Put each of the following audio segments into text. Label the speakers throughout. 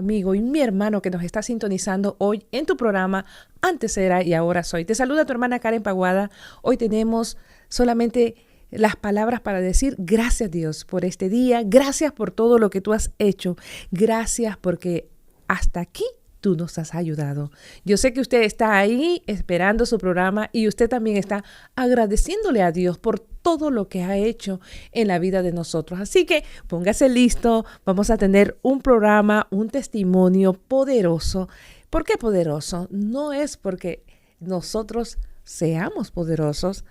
Speaker 1: amigo y mi hermano que nos está sintonizando hoy en tu programa Antes era y ahora soy. Te saluda tu hermana Karen Paguada. Hoy tenemos solamente las palabras para decir gracias Dios por este día, gracias por todo lo que tú has hecho, gracias porque hasta aquí tú nos has ayudado. Yo sé que usted está ahí esperando su programa y usted también está agradeciéndole a Dios por todo lo que ha hecho en la vida de nosotros. Así que póngase listo, vamos a tener un programa, un testimonio poderoso. ¿Por qué poderoso? No es porque nosotros seamos poderosos.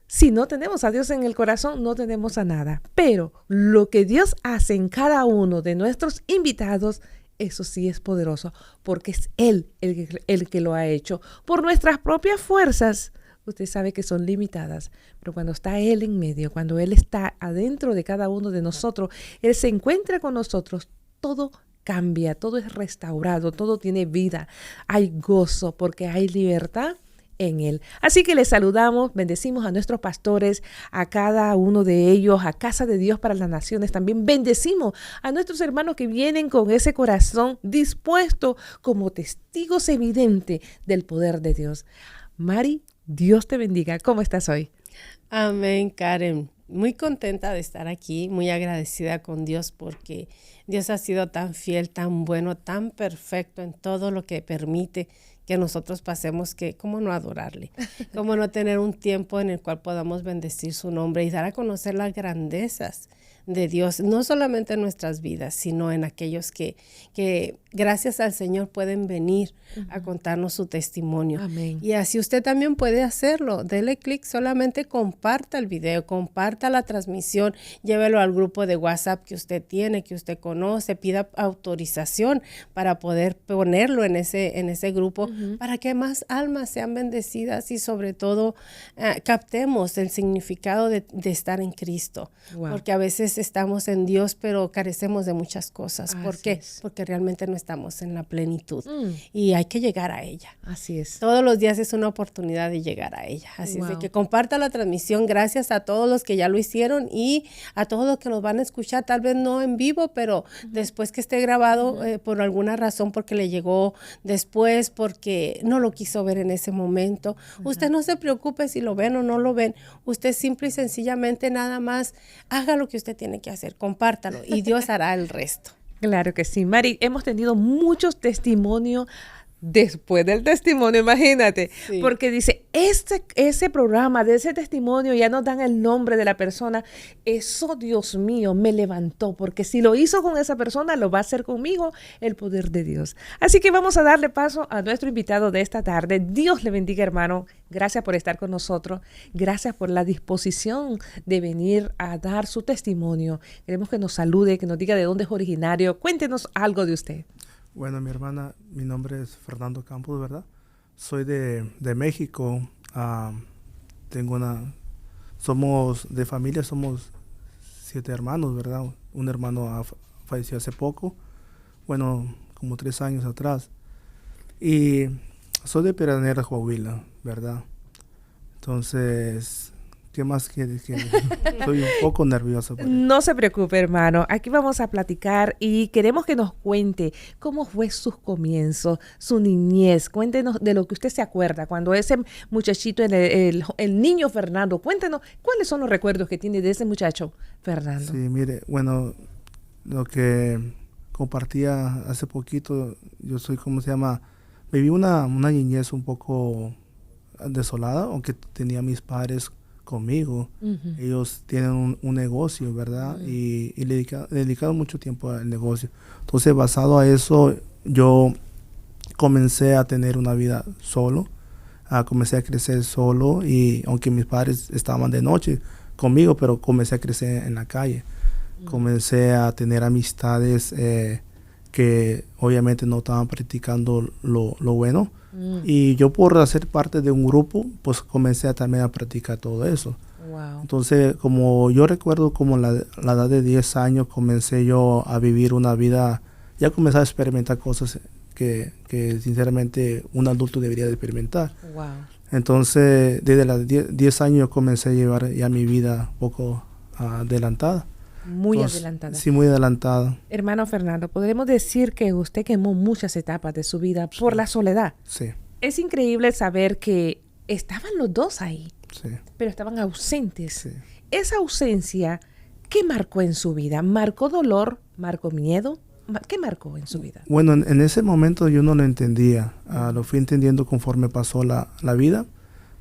Speaker 1: Si no tenemos a Dios en el corazón, no tenemos a nada. Pero lo que Dios hace en cada uno de nuestros invitados, eso sí es poderoso, porque es Él el que lo ha hecho. Por nuestras propias fuerzas, usted sabe que son limitadas, pero cuando está Él en medio, cuando Él está adentro de cada uno de nosotros, Él se encuentra con nosotros, todo cambia, todo es restaurado, todo tiene vida, hay gozo porque hay libertad en Él. Así que les saludamos, bendecimos a nuestros pastores, a cada uno de ellos, a Casa de Dios para las Naciones. También bendecimos a nuestros hermanos que vienen con ese corazón dispuesto como testigos evidentes del poder de Dios. Mari, Dios te bendiga. ¿Cómo estás hoy?
Speaker 2: Amén, Karen. Muy contenta de estar aquí, muy agradecida con Dios porque Dios ha sido tan fiel, tan bueno, tan perfecto en todo lo que permite que nosotros pasemos, que cómo no adorarle, cómo no tener un tiempo en el cual podamos bendecir su nombre y dar a conocer las grandezas de Dios, no solamente en nuestras vidas, sino en aquellos que gracias al Señor pueden venir a contarnos su testimonio.
Speaker 1: Amén.
Speaker 2: Y así usted también puede hacerlo. Dele clic, solamente comparta el video, comparta la transmisión, llévelo al grupo de WhatsApp que usted tiene, que usted conoce, pida autorización para poder ponerlo en ese grupo, para que más almas sean bendecidas y sobre todo captemos el significado de estar en Cristo.
Speaker 1: Wow.
Speaker 2: Porque a veces estamos en Dios, pero carecemos de muchas cosas.
Speaker 1: Así
Speaker 2: ¿Por qué?
Speaker 1: es.
Speaker 2: Porque realmente no estamos en la plenitud y hay que llegar a ella.
Speaker 1: Así es.
Speaker 2: Todos los días es una oportunidad de llegar a ella. Así es de que comparta la transmisión. Gracias a todos los que ya lo hicieron y a todos los que nos van a escuchar, tal vez no en vivo, pero después que esté grabado por alguna razón, porque le llegó después, porque no lo quiso ver en ese momento. Usted no se preocupe si lo ven o no lo ven. Usted simple y sencillamente nada más haga lo que usted tiene que hacer, compártalo y Dios hará el resto.
Speaker 1: Claro que sí, Mari. Hemos tenido muchos testimonios después del testimonio, imagínate,
Speaker 2: Sí.
Speaker 1: porque dice, ese programa de ese testimonio ya nos dan el nombre de la persona. Eso, Dios mío, me levantó, porque si lo hizo con esa persona, lo va a hacer conmigo, el poder de Dios. Así que vamos a darle paso a nuestro invitado de esta tarde. Dios le bendiga, hermano. Gracias por estar con nosotros. Gracias por la disposición de venir a dar su testimonio. Queremos que nos salude, que nos diga de dónde es originario. Cuéntenos algo de usted.
Speaker 3: Bueno, mi hermana, mi nombre es Fernando Campos, ¿verdad? Soy de México. Somos de familia, somos 7 hermanos, ¿verdad? Un hermano falleció hace poco, bueno, como 3 años atrás. Y soy de Peranera, Coahuila, ¿verdad? Entonces, ¿qué más quieres? Estoy un poco nervioso.
Speaker 1: No se preocupe, hermano. Aquí vamos a platicar y queremos que nos cuente cómo fue sus comienzos, su niñez. Cuéntenos de lo que usted se acuerda cuando ese muchachito, el niño Fernando, cuéntenos cuáles son los recuerdos que tiene de ese muchacho Fernando.
Speaker 3: Sí, mire, bueno, lo que compartía hace poquito, yo soy, viví una niñez un poco desolada, aunque tenía mis padres conmigo. Ellos tienen un negocio, ¿verdad? Y le dedicaron mucho tiempo al negocio. Entonces, basado a eso, yo comencé a tener una vida solo, comencé a crecer solo, y aunque mis padres estaban de noche conmigo, pero comencé a crecer en la calle. Comencé a tener amistades que obviamente no estaban practicando lo bueno. Y yo, por hacer parte de un grupo, pues comencé también a practicar todo eso.
Speaker 1: Wow.
Speaker 3: Entonces, como yo recuerdo, como la edad de 10 años, comencé yo a vivir una vida, ya comencé a experimentar cosas que sinceramente un adulto debería de experimentar.
Speaker 1: Wow.
Speaker 3: Entonces, desde los 10 años yo comencé a llevar ya mi vida un poco adelantada.
Speaker 1: Muy
Speaker 3: Entonces,
Speaker 1: adelantada.
Speaker 3: Sí, muy adelantada.
Speaker 1: Hermano Fernando, podremos decir que usted quemó muchas etapas de su vida por la soledad.
Speaker 3: Sí,
Speaker 1: Es increíble saber que estaban los dos ahí,
Speaker 3: sí,
Speaker 1: pero estaban ausentes.
Speaker 3: sí.
Speaker 1: Esa ausencia, ¿qué marcó en su vida? ¿Marcó dolor? ¿Marcó miedo? ¿Qué marcó en su vida?
Speaker 3: Bueno, en ese momento yo no lo entendía. Lo fui entendiendo conforme pasó la vida,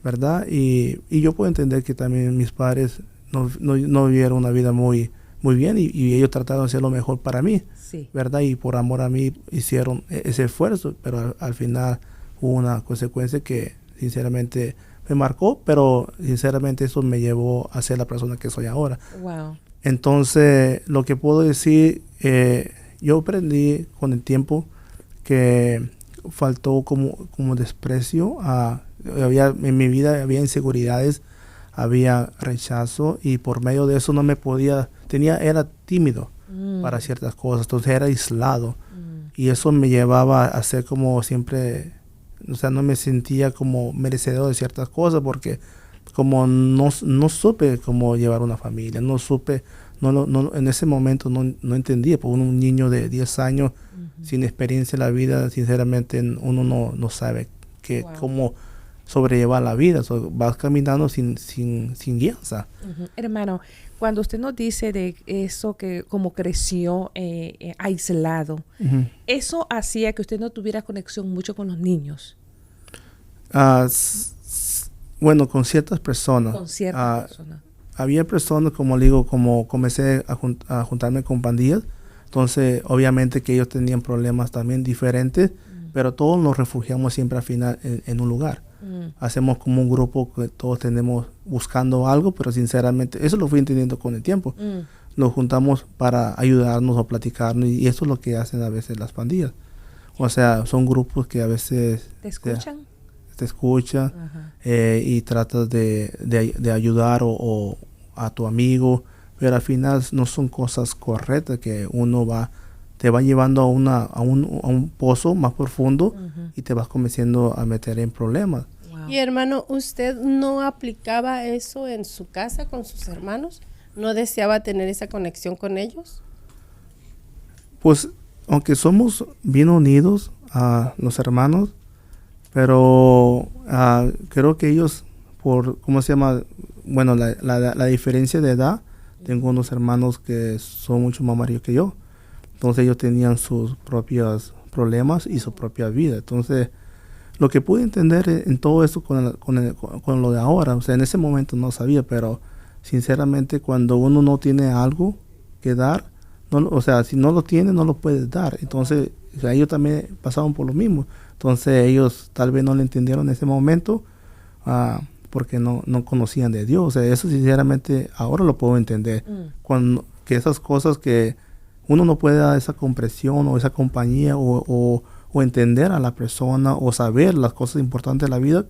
Speaker 3: ¿verdad? Y yo puedo entender que también mis padres no vivieron una vida muy bien y ellos trataron de hacer lo mejor para mí,
Speaker 1: Sí.
Speaker 3: ¿verdad? Y por amor a mí hicieron ese esfuerzo, pero al final hubo una consecuencia que sinceramente me marcó, pero sinceramente eso me llevó a ser la persona que soy ahora.
Speaker 1: Wow.
Speaker 3: Entonces, lo que puedo decir, yo aprendí con el tiempo que faltó como desprecio. En mi vida había inseguridades, había rechazo y por medio de eso no me podía, era tímido para ciertas cosas, entonces era aislado y eso me llevaba a ser como siempre, o sea, no me sentía como merecedor de ciertas cosas porque como no supe cómo llevar una familia, no supe, en ese momento no entendía, porque un niño de 10 años sin experiencia en la vida, sinceramente uno no sabe cómo sobrellevar la vida, vas caminando sin guía.
Speaker 1: Hermano, cuando usted nos dice de eso, que como creció aislado, ¿eso hacía que usted no tuviera conexión mucho con los niños?
Speaker 3: Bueno, con ciertas personas.
Speaker 1: Con ciertas personas.
Speaker 3: Había personas, como le digo, como comencé a juntarme con pandillas, entonces obviamente que ellos tenían problemas también diferentes, pero todos nos refugiamos siempre al final en un lugar. Hacemos como un grupo que todos tenemos buscando algo, pero sinceramente eso lo fui entendiendo con el tiempo. Nos juntamos para ayudarnos o platicarnos y eso es lo que hacen a veces las pandillas. O sea, son grupos que a veces
Speaker 1: ¿Te escuchan?
Speaker 3: Te escuchan y tratas de ayudar o a tu amigo, pero al final no son cosas correctas que uno te va llevando a un pozo más profundo y te vas convenciendo a meter en problemas.
Speaker 1: Wow.
Speaker 2: Y hermano, ¿usted no aplicaba eso en su casa con sus hermanos? ¿No deseaba tener esa conexión con ellos?
Speaker 3: Pues, aunque somos bien unidos a los hermanos, pero creo que ellos, ¿cómo se llama? Bueno, la diferencia de edad, tengo unos hermanos que son mucho más mayores que yo. Entonces ellos tenían sus propios problemas y su propia vida. Entonces, lo que pude entender en todo esto con lo de ahora, o sea, en ese momento no sabía, pero sinceramente cuando uno no tiene algo que dar, o sea, si no lo tiene, no lo puedes dar. Entonces, o sea, ellos también pasaron por lo mismo. Entonces, ellos tal vez no lo entendieron en ese momento porque no conocían de Dios. O sea, eso sinceramente ahora lo puedo entender. Que esas cosas que uno no puede dar esa comprensión o esa compañía o entender a la persona o saber las cosas importantes de la vida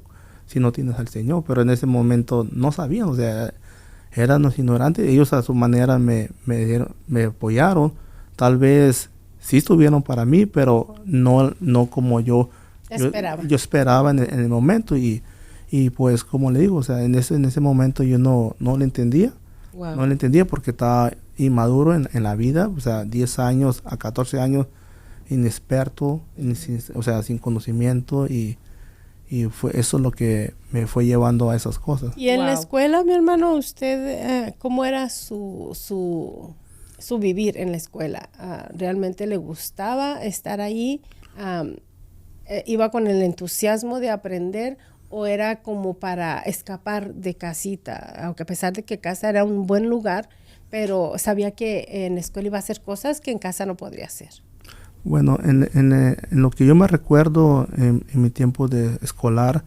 Speaker 3: si no tienes al Señor. Pero en ese momento no sabían, o sea, eran los ignorantes. Ellos a su manera me apoyaron. Tal vez sí estuvieron para mí, pero no como yo esperaba en el momento. Y pues como le digo, o sea, en ese momento yo no lo entendía.
Speaker 1: Wow.
Speaker 3: No lo entendía porque estaba inmaduro en la vida, o sea, 10 años a 14 años inexperto, o sea, sin conocimiento y fue eso lo que me fue llevando a esas cosas.
Speaker 2: Y en la escuela, mi hermano, usted, ¿cómo era su vivir en la escuela? ¿Realmente le gustaba estar ahí? ¿Iba con el entusiasmo de aprender o era como para escapar de casita? Aunque a pesar de que casa era un buen lugar, pero sabía que en la escuela iba a hacer cosas que en casa no podría hacer.
Speaker 3: Bueno, en lo que yo me recuerdo en mi tiempo de escolar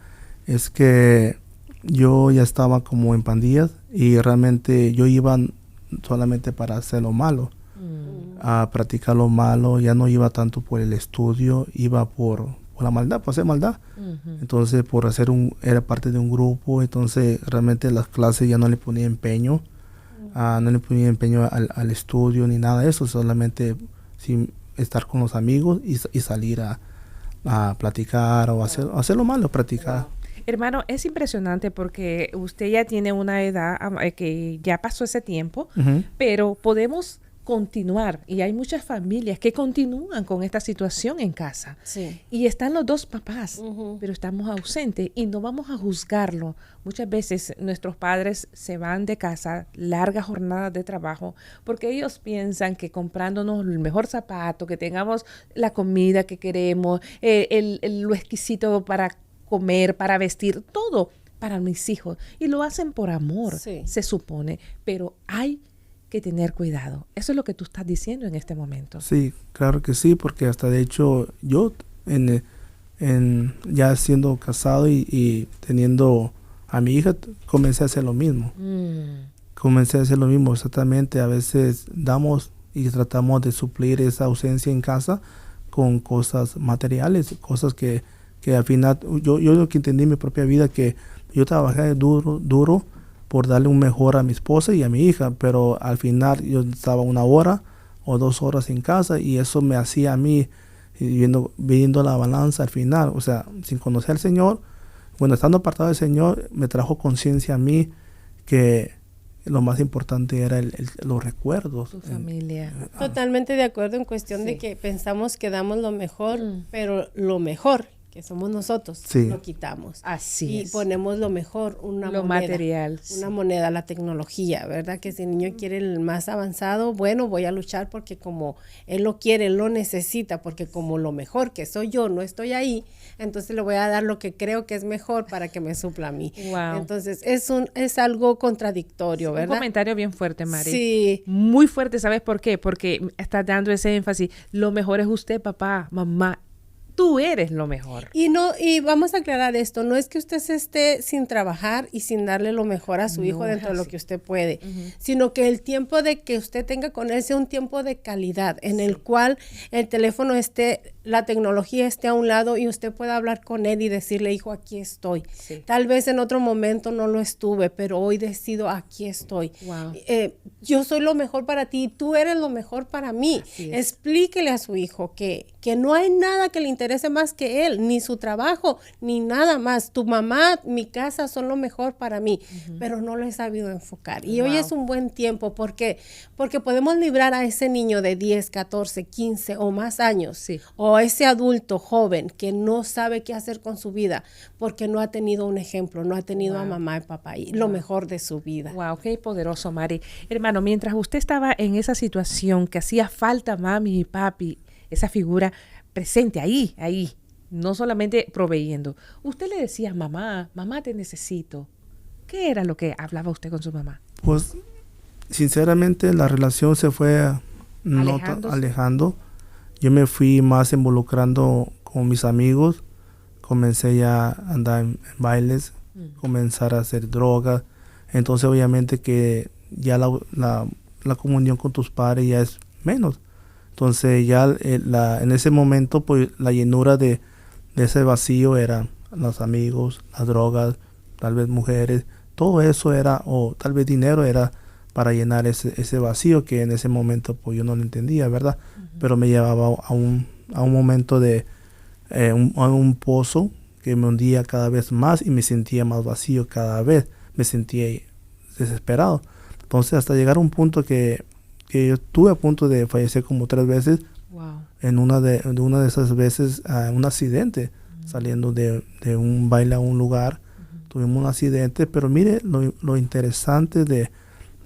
Speaker 3: es que yo ya estaba como en pandillas y realmente yo iba solamente para hacer lo malo, a practicar lo malo, ya no iba tanto por el estudio, iba por la maldad, por hacer maldad. Entonces era parte de un grupo, entonces realmente las clases ya no le ponía empeño, no le ponía empeño al estudio ni nada de eso, solamente sin estar con los amigos y salir a platicar o hacer lo malo, practicar.
Speaker 1: Hermano, es impresionante porque usted ya tiene una edad que ya pasó ese tiempo, pero podemos continuar, y hay muchas familias que continúan con esta situación en casa.
Speaker 2: Sí.
Speaker 1: Y están los dos papás, pero estamos ausentes y no vamos a juzgarlo. Muchas veces nuestros padres se van de casa, largas jornadas de trabajo, porque ellos piensan que comprándonos el mejor zapato, que tengamos la comida que queremos, lo exquisito para comer, para vestir, todo para mis hijos. Y lo hacen por amor, se supone, pero hay que tener cuidado. Eso es lo que tú estás diciendo en este momento.
Speaker 3: Sí, claro que sí, porque hasta de hecho yo ya siendo casado y teniendo a mi hija, comencé a hacer lo mismo. Comencé a hacer lo mismo exactamente. A veces damos y tratamos de suplir esa ausencia en casa con cosas materiales, cosas que al final, yo lo que entendí en mi propia vida, que yo trabajé duro por darle un mejor a mi esposa y a mi hija, pero al final yo estaba 1 hora o 2 horas en casa y eso me hacía a mí, viendo la balanza al final, o sea, sin conocer al Señor, bueno, estando apartado del Señor, me trajo conciencia a mí que lo más importante era los recuerdos.
Speaker 1: Tu familia.
Speaker 2: Totalmente de acuerdo en cuestión de que pensamos que damos lo mejor, pero lo mejor que somos nosotros, lo quitamos.
Speaker 1: Así
Speaker 2: es. Y ponemos lo mejor,
Speaker 1: lo
Speaker 2: moneda,
Speaker 1: material.
Speaker 2: una moneda, la tecnología, ¿verdad? Que si el niño quiere el más avanzado, bueno, voy a luchar porque como él lo quiere, él lo necesita, porque como lo mejor que soy yo, no estoy ahí, entonces le voy a dar lo que creo que es mejor para que me supla a mí.
Speaker 1: Wow.
Speaker 2: Entonces es algo contradictorio, ¿verdad?
Speaker 1: Un comentario bien fuerte, Mari.
Speaker 2: Sí.
Speaker 1: Muy fuerte, ¿sabes por qué? Porque estás dando ese énfasis. Lo mejor es usted, papá, mamá. Tú eres lo mejor.
Speaker 2: Y vamos a aclarar esto, no es que usted se esté sin trabajar y sin darle lo mejor a su hijo dentro de lo que usted puede, sino que el tiempo de que usted tenga con él sea un tiempo de calidad, en el cual el teléfono esté, la tecnología esté a un lado y usted pueda hablar con él y decirle, hijo, aquí estoy. Sí. Tal vez en otro momento no lo estuve, pero hoy decido, aquí estoy.
Speaker 1: Wow.
Speaker 2: Yo soy lo mejor para ti, tú eres lo mejor para mí. Explíquele a su hijo que no hay nada que le interese más que él, ni su trabajo, ni nada más. Tu mamá, mi casa son lo mejor para mí, pero no lo he sabido enfocar. Y hoy es un buen tiempo porque podemos librar a ese niño de 10, 14, 15 o más años, o a ese adulto joven que no sabe qué hacer con su vida porque no ha tenido un ejemplo, no ha tenido a mamá y papá y lo mejor de su vida.
Speaker 1: Wow, qué poderoso, Mari. Hermano, mientras usted estaba en esa situación que hacía falta mami y papi, esa figura presente ahí, no solamente proveyendo. Usted le decía, mamá te necesito. ¿Qué era lo que hablaba usted con su mamá?
Speaker 3: Pues, sinceramente, la relación se fue alejando. Yo me fui más involucrando con mis amigos. Comencé ya a andar en bailes, comenzar a hacer drogas. Entonces, obviamente que ya la comunión con tus padres ya es menos. Entonces ya en ese momento pues la llenura de ese vacío eran los amigos, las drogas, tal vez mujeres, todo eso era, o tal vez dinero era para llenar ese vacío que en ese momento pues yo no lo entendía, ¿verdad? Pero me llevaba a un momento de a un pozo que me hundía cada vez más y me sentía más vacío cada vez, me sentía desesperado. Entonces hasta llegar a un punto que yo estuve a punto de fallecer como 3 veces.
Speaker 1: Wow.
Speaker 3: En una de esas veces, un accidente, saliendo de un baile a un lugar, tuvimos un accidente, pero mire lo interesante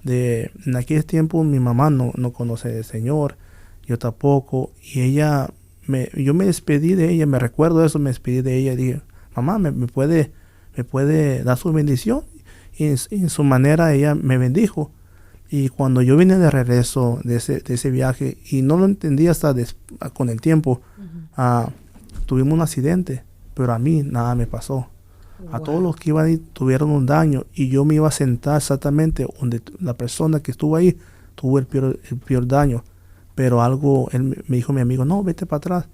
Speaker 3: en aquel tiempo mi mamá no conoce al Señor, yo tampoco, y yo me despedí de ella, me recuerdo eso, me despedí de ella y dije, mamá, ¿me puede dar su bendición? Y en su manera ella me bendijo. Y cuando yo vine de regreso de ese viaje, y no lo entendí hasta con el tiempo, tuvimos un accidente, pero a mí nada me pasó. Wow. A todos los que iban ahí tuvieron un daño, y yo me iba a sentar exactamente donde la persona que estuvo ahí tuvo el peor daño. Pero me dijo mi amigo, no, vete para atrás.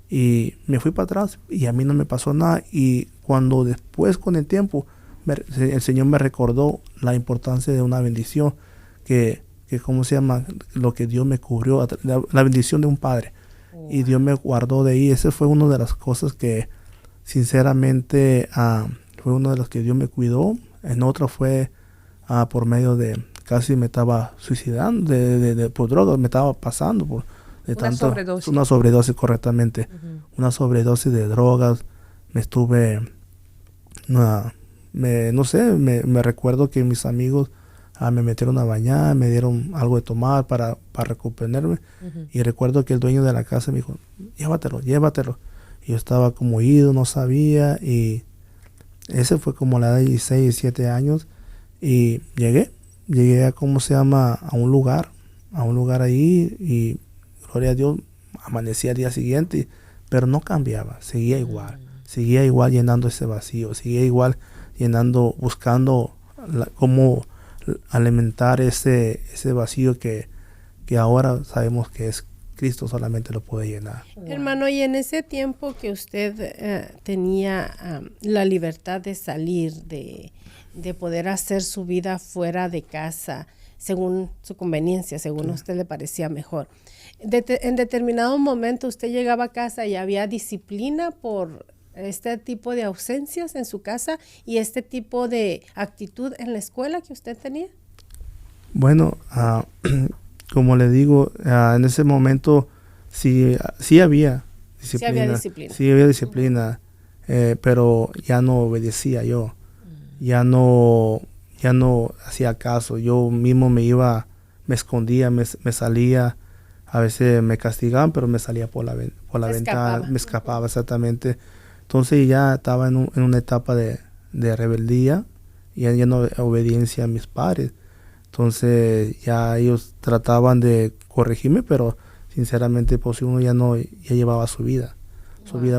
Speaker 3: Y me fui para atrás y a mí no me pasó nada. Y cuando después, con el tiempo, el Señor me recordó la importancia de una bendición. Que ¿cómo se llama? Lo que Dios me cubrió, la bendición de un padre. Wow. Y Dios me guardó de ahí. Esa fue una de las cosas que sinceramente fue uno de los que Dios me cuidó. En otra fue por medio de, casi me estaba suicidando por drogas, me estaba pasando por de tanto,
Speaker 1: sobredosis.
Speaker 3: Una sobredosis, correctamente. Una sobredosis de drogas. Me estuve, no sé, me recuerdo que mis amigos me metieron a bañar, me dieron algo de tomar para recuperarme. Y recuerdo que el dueño de la casa me dijo, llévatelo. Y yo estaba como ido, no sabía, y ese fue como la edad de 16, 17 años, y llegué a, a un lugar ahí, y gloria a Dios, amanecí al día siguiente, pero no cambiaba, seguía igual llenando ese vacío, seguía igual llenando, buscando cómo alimentar ese vacío que ahora sabemos que es Cristo, solamente lo puede llenar.
Speaker 2: Hermano, y en ese tiempo que usted tenía la libertad de salir, de poder hacer su vida fuera de casa, según su conveniencia, según a usted le parecía mejor, en determinado momento usted llegaba a casa y había disciplina por este tipo de ausencias en su casa y este tipo de actitud en la escuela que usted tenía.
Speaker 3: Bueno, como le digo, en ese momento sí había disciplina. Sí había disciplina, pero ya no obedecía yo. Ya no hacía caso. Yo mismo me escondía, me salía. A veces me castigaban, pero me salía por la ventana, me escapaba exactamente. Entonces ya estaba en una etapa de rebeldía, ya no obediencia a mis padres. Entonces ya ellos trataban de corregirme, pero sinceramente pues uno ya llevaba su vida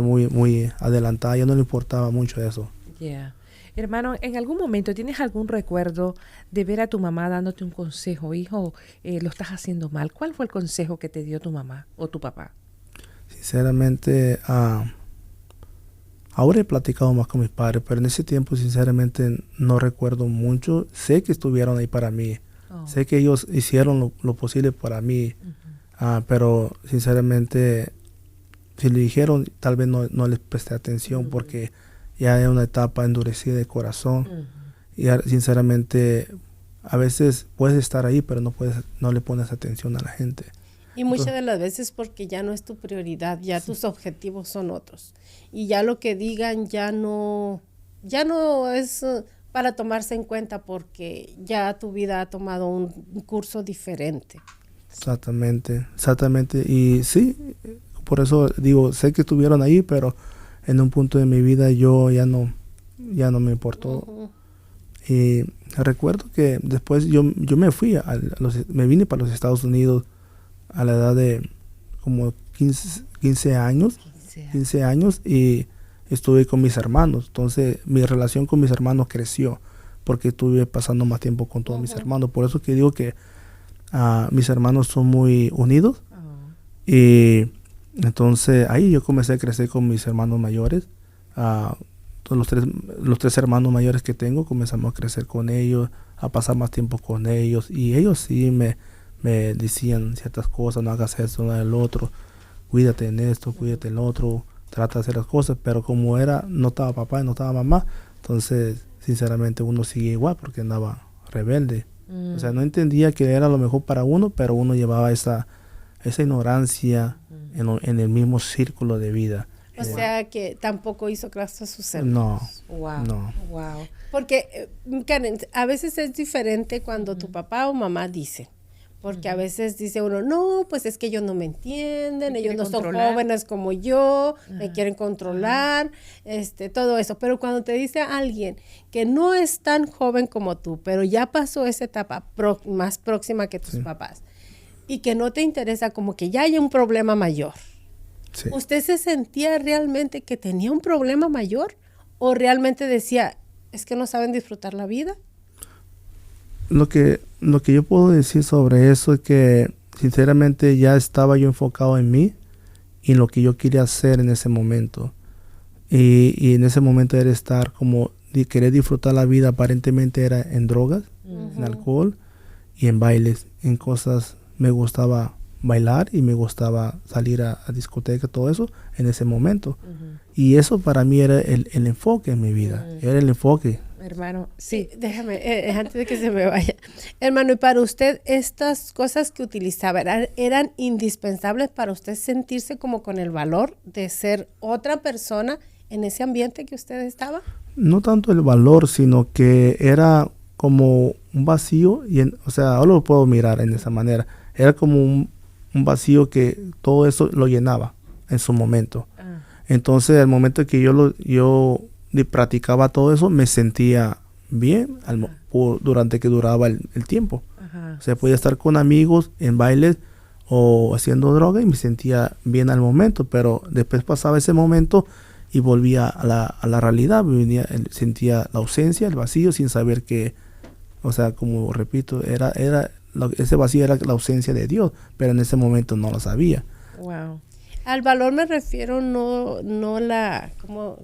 Speaker 3: muy, muy adelantada, ya no le importaba mucho eso.
Speaker 1: Yeah. Hermano, ¿en algún momento tienes algún recuerdo de ver a tu mamá dándote un consejo? Hijo, lo estás haciendo mal. ¿Cuál fue el consejo que te dio tu mamá o tu papá?
Speaker 3: Sinceramente, ahora he platicado más con mis padres, pero en ese tiempo sinceramente no recuerdo mucho. Sé que estuvieron ahí para mí. Sé que ellos hicieron lo posible para mí, pero sinceramente si le dijeron tal vez no les presté atención porque ya es una etapa endurecida de corazón. Y sinceramente a veces puedes estar ahí, pero no le pones atención a la gente.
Speaker 2: Y muchas de las veces porque ya no es tu prioridad, ya tus objetivos son otros. Y ya lo que digan ya no es para tomarse en cuenta porque ya tu vida ha tomado un curso diferente.
Speaker 3: Exactamente. Y sí, por eso digo, sé que estuvieron ahí, pero en un punto de mi vida yo ya no me importó. Y recuerdo que después yo me vine para los Estados Unidos a la edad de como 15 años y estuve con mis hermanos. Entonces mi relación con mis hermanos creció porque estuve pasando más tiempo con todos mis hermanos. Por eso que digo que mis hermanos son muy unidos. Y entonces ahí yo comencé a crecer con mis hermanos mayores. Los tres hermanos mayores que tengo, comenzamos a crecer con ellos, a pasar más tiempo con ellos. Y ellos sí me decían ciertas cosas: no hagas esto, no hagas el otro, cuídate en esto, cuídate en lo otro, trata de hacer las cosas. Pero como no estaba papá y no estaba mamá, entonces sinceramente uno sigue igual porque andaba rebelde. O sea, no entendía que era lo mejor para uno, pero uno llevaba esa ignorancia en el mismo círculo de vida.
Speaker 2: O sea que tampoco hizo caso a sus hermanos.
Speaker 3: No.
Speaker 2: Wow. Porque, Karen, a veces es diferente cuando tu papá o mamá dice. Porque a veces dice uno, no, pues es que ellos no me entienden, ellos no son jóvenes como yo, me quieren controlar, todo eso. Pero cuando te dice alguien que no es tan joven como tú, pero ya pasó esa etapa más próxima que tus papás, y que no te interesa, como que ya hay un problema mayor.
Speaker 3: Sí.
Speaker 2: ¿Usted se sentía realmente que tenía un problema mayor? ¿O realmente decía, es que no saben disfrutar la vida?
Speaker 3: Lo que yo puedo decir sobre eso es que sinceramente ya estaba yo enfocado en mí y en lo que yo quería hacer en ese momento. Y en ese momento era estar como querer disfrutar la vida, aparentemente era en drogas, en alcohol y en bailes, en cosas me gustaba bailar y me gustaba salir a discoteca, todo eso en ese momento. Y eso para mí era el enfoque en mi vida, era el enfoque.
Speaker 1: Hermano, sí.
Speaker 2: Déjame, antes de que se me vaya. Hermano, y para usted, estas cosas que utilizaba, ¿eran indispensables para usted sentirse como con el valor de ser otra persona en ese ambiente que usted estaba?
Speaker 3: No tanto el valor, sino que era como un vacío, o sea, ahora lo puedo mirar en esa manera. Era como un vacío que todo eso lo llenaba en su momento. Entonces, al momento que yo practicaba todo eso, me sentía bien durante que duraba el tiempo. O sea, podía estar con amigos en bailes o haciendo droga y me sentía bien al momento, pero después pasaba ese momento y volvía a la realidad, sentía la ausencia, el vacío, sin saber que, o sea, como repito, ese vacío era la ausencia de Dios, pero en ese momento no lo sabía.
Speaker 1: Wow.
Speaker 2: Al valor me refiero no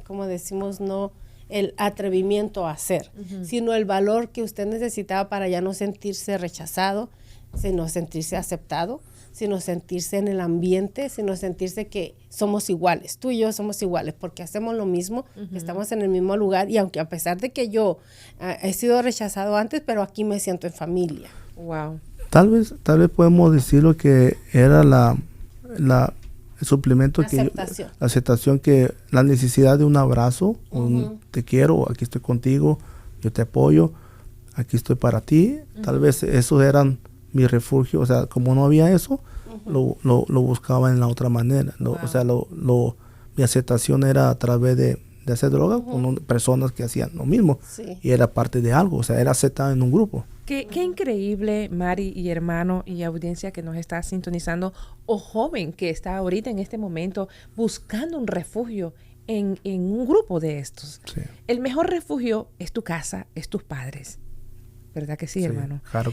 Speaker 2: como decimos, no el atrevimiento a hacer, sino el valor que usted necesitaba para ya no sentirse rechazado, sino sentirse aceptado, sino sentirse en el ambiente, sino sentirse que somos iguales, tú y yo somos iguales, porque hacemos lo mismo, estamos en el mismo lugar, y aunque a pesar de que yo he sido rechazado antes, pero aquí me siento en familia.
Speaker 1: Wow.
Speaker 3: Tal vez podemos decirlo que era el suplemento, la aceptación, que la necesidad de un abrazo, te quiero, aquí estoy contigo, yo te apoyo, aquí estoy para ti. Tal vez esos eran mi refugio, o sea, como no había eso, lo buscaba en la otra manera. O sea, mi aceptación era a través de hacer droga con personas que hacían lo mismo, y era parte de algo, o sea, era aceptado en un grupo.
Speaker 1: Qué increíble, Mari y hermano y audiencia que nos está sintonizando, o joven que está ahorita en este momento buscando un refugio en un grupo de estos.
Speaker 3: Sí.
Speaker 1: El mejor refugio es tu casa, es tus padres. ¿Verdad que sí, hermano?
Speaker 3: Claro.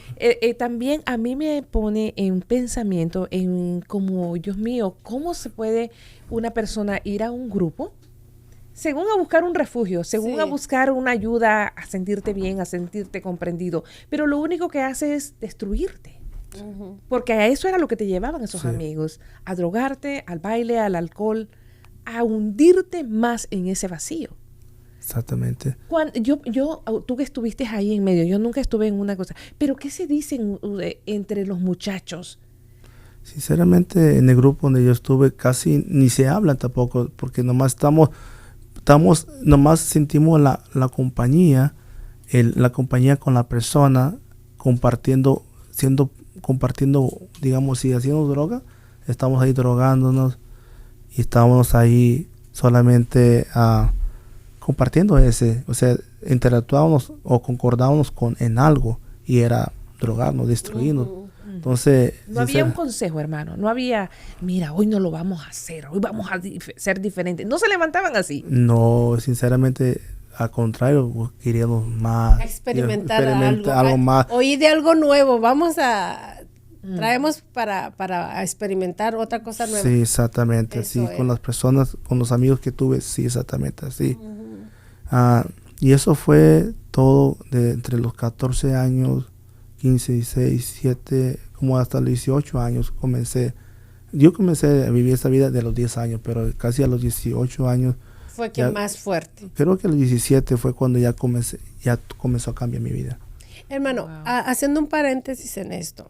Speaker 1: También a mí me pone en pensamiento en como, Dios mío, ¿cómo se puede una persona ir a un grupo según a buscar un refugio, según a buscar una ayuda, a sentirte bien, a sentirte comprendido, pero lo único que hace es destruirte? Porque a eso era lo que te llevaban esos amigos, a drogarte, al baile, al alcohol, a hundirte más en ese vacío.
Speaker 3: Exactamente.
Speaker 1: Tú que estuviste ahí en medio, yo nunca estuve en una cosa, pero ¿qué se dicen entre los muchachos?
Speaker 3: Sinceramente, en el grupo donde yo estuve casi ni se habla tampoco, porque nomás nomás sentimos la compañía, la compañía con la persona, compartiendo, digamos, si haciendo droga, estamos ahí drogándonos y estábamos ahí solamente compartiendo o sea, interactuábamos o concordábamos en algo, y era drogarnos, destruirnos. Entonces,
Speaker 1: no había un consejo, hermano, no había, mira, hoy no lo vamos a hacer, hoy vamos a ser diferentes. No se levantaban así.
Speaker 3: No, sinceramente, al contrario, queríamos más.
Speaker 2: Experimentar algo
Speaker 3: más.
Speaker 2: Oír de algo nuevo, traemos para experimentar otra cosa nueva.
Speaker 3: Sí, exactamente,
Speaker 2: Eso
Speaker 3: así, con las personas, con los amigos que tuve, sí, exactamente así. Y eso fue todo entre los 14 años, 15, 16, 17, como hasta los 18 años yo comencé a vivir esta vida de los 10 años, pero casi a los 18 años.
Speaker 2: Fue que más fuerte.
Speaker 3: Creo que a los 17 fue cuando ya comenzó a cambiar mi vida.
Speaker 2: Hermano, haciendo un paréntesis en esto,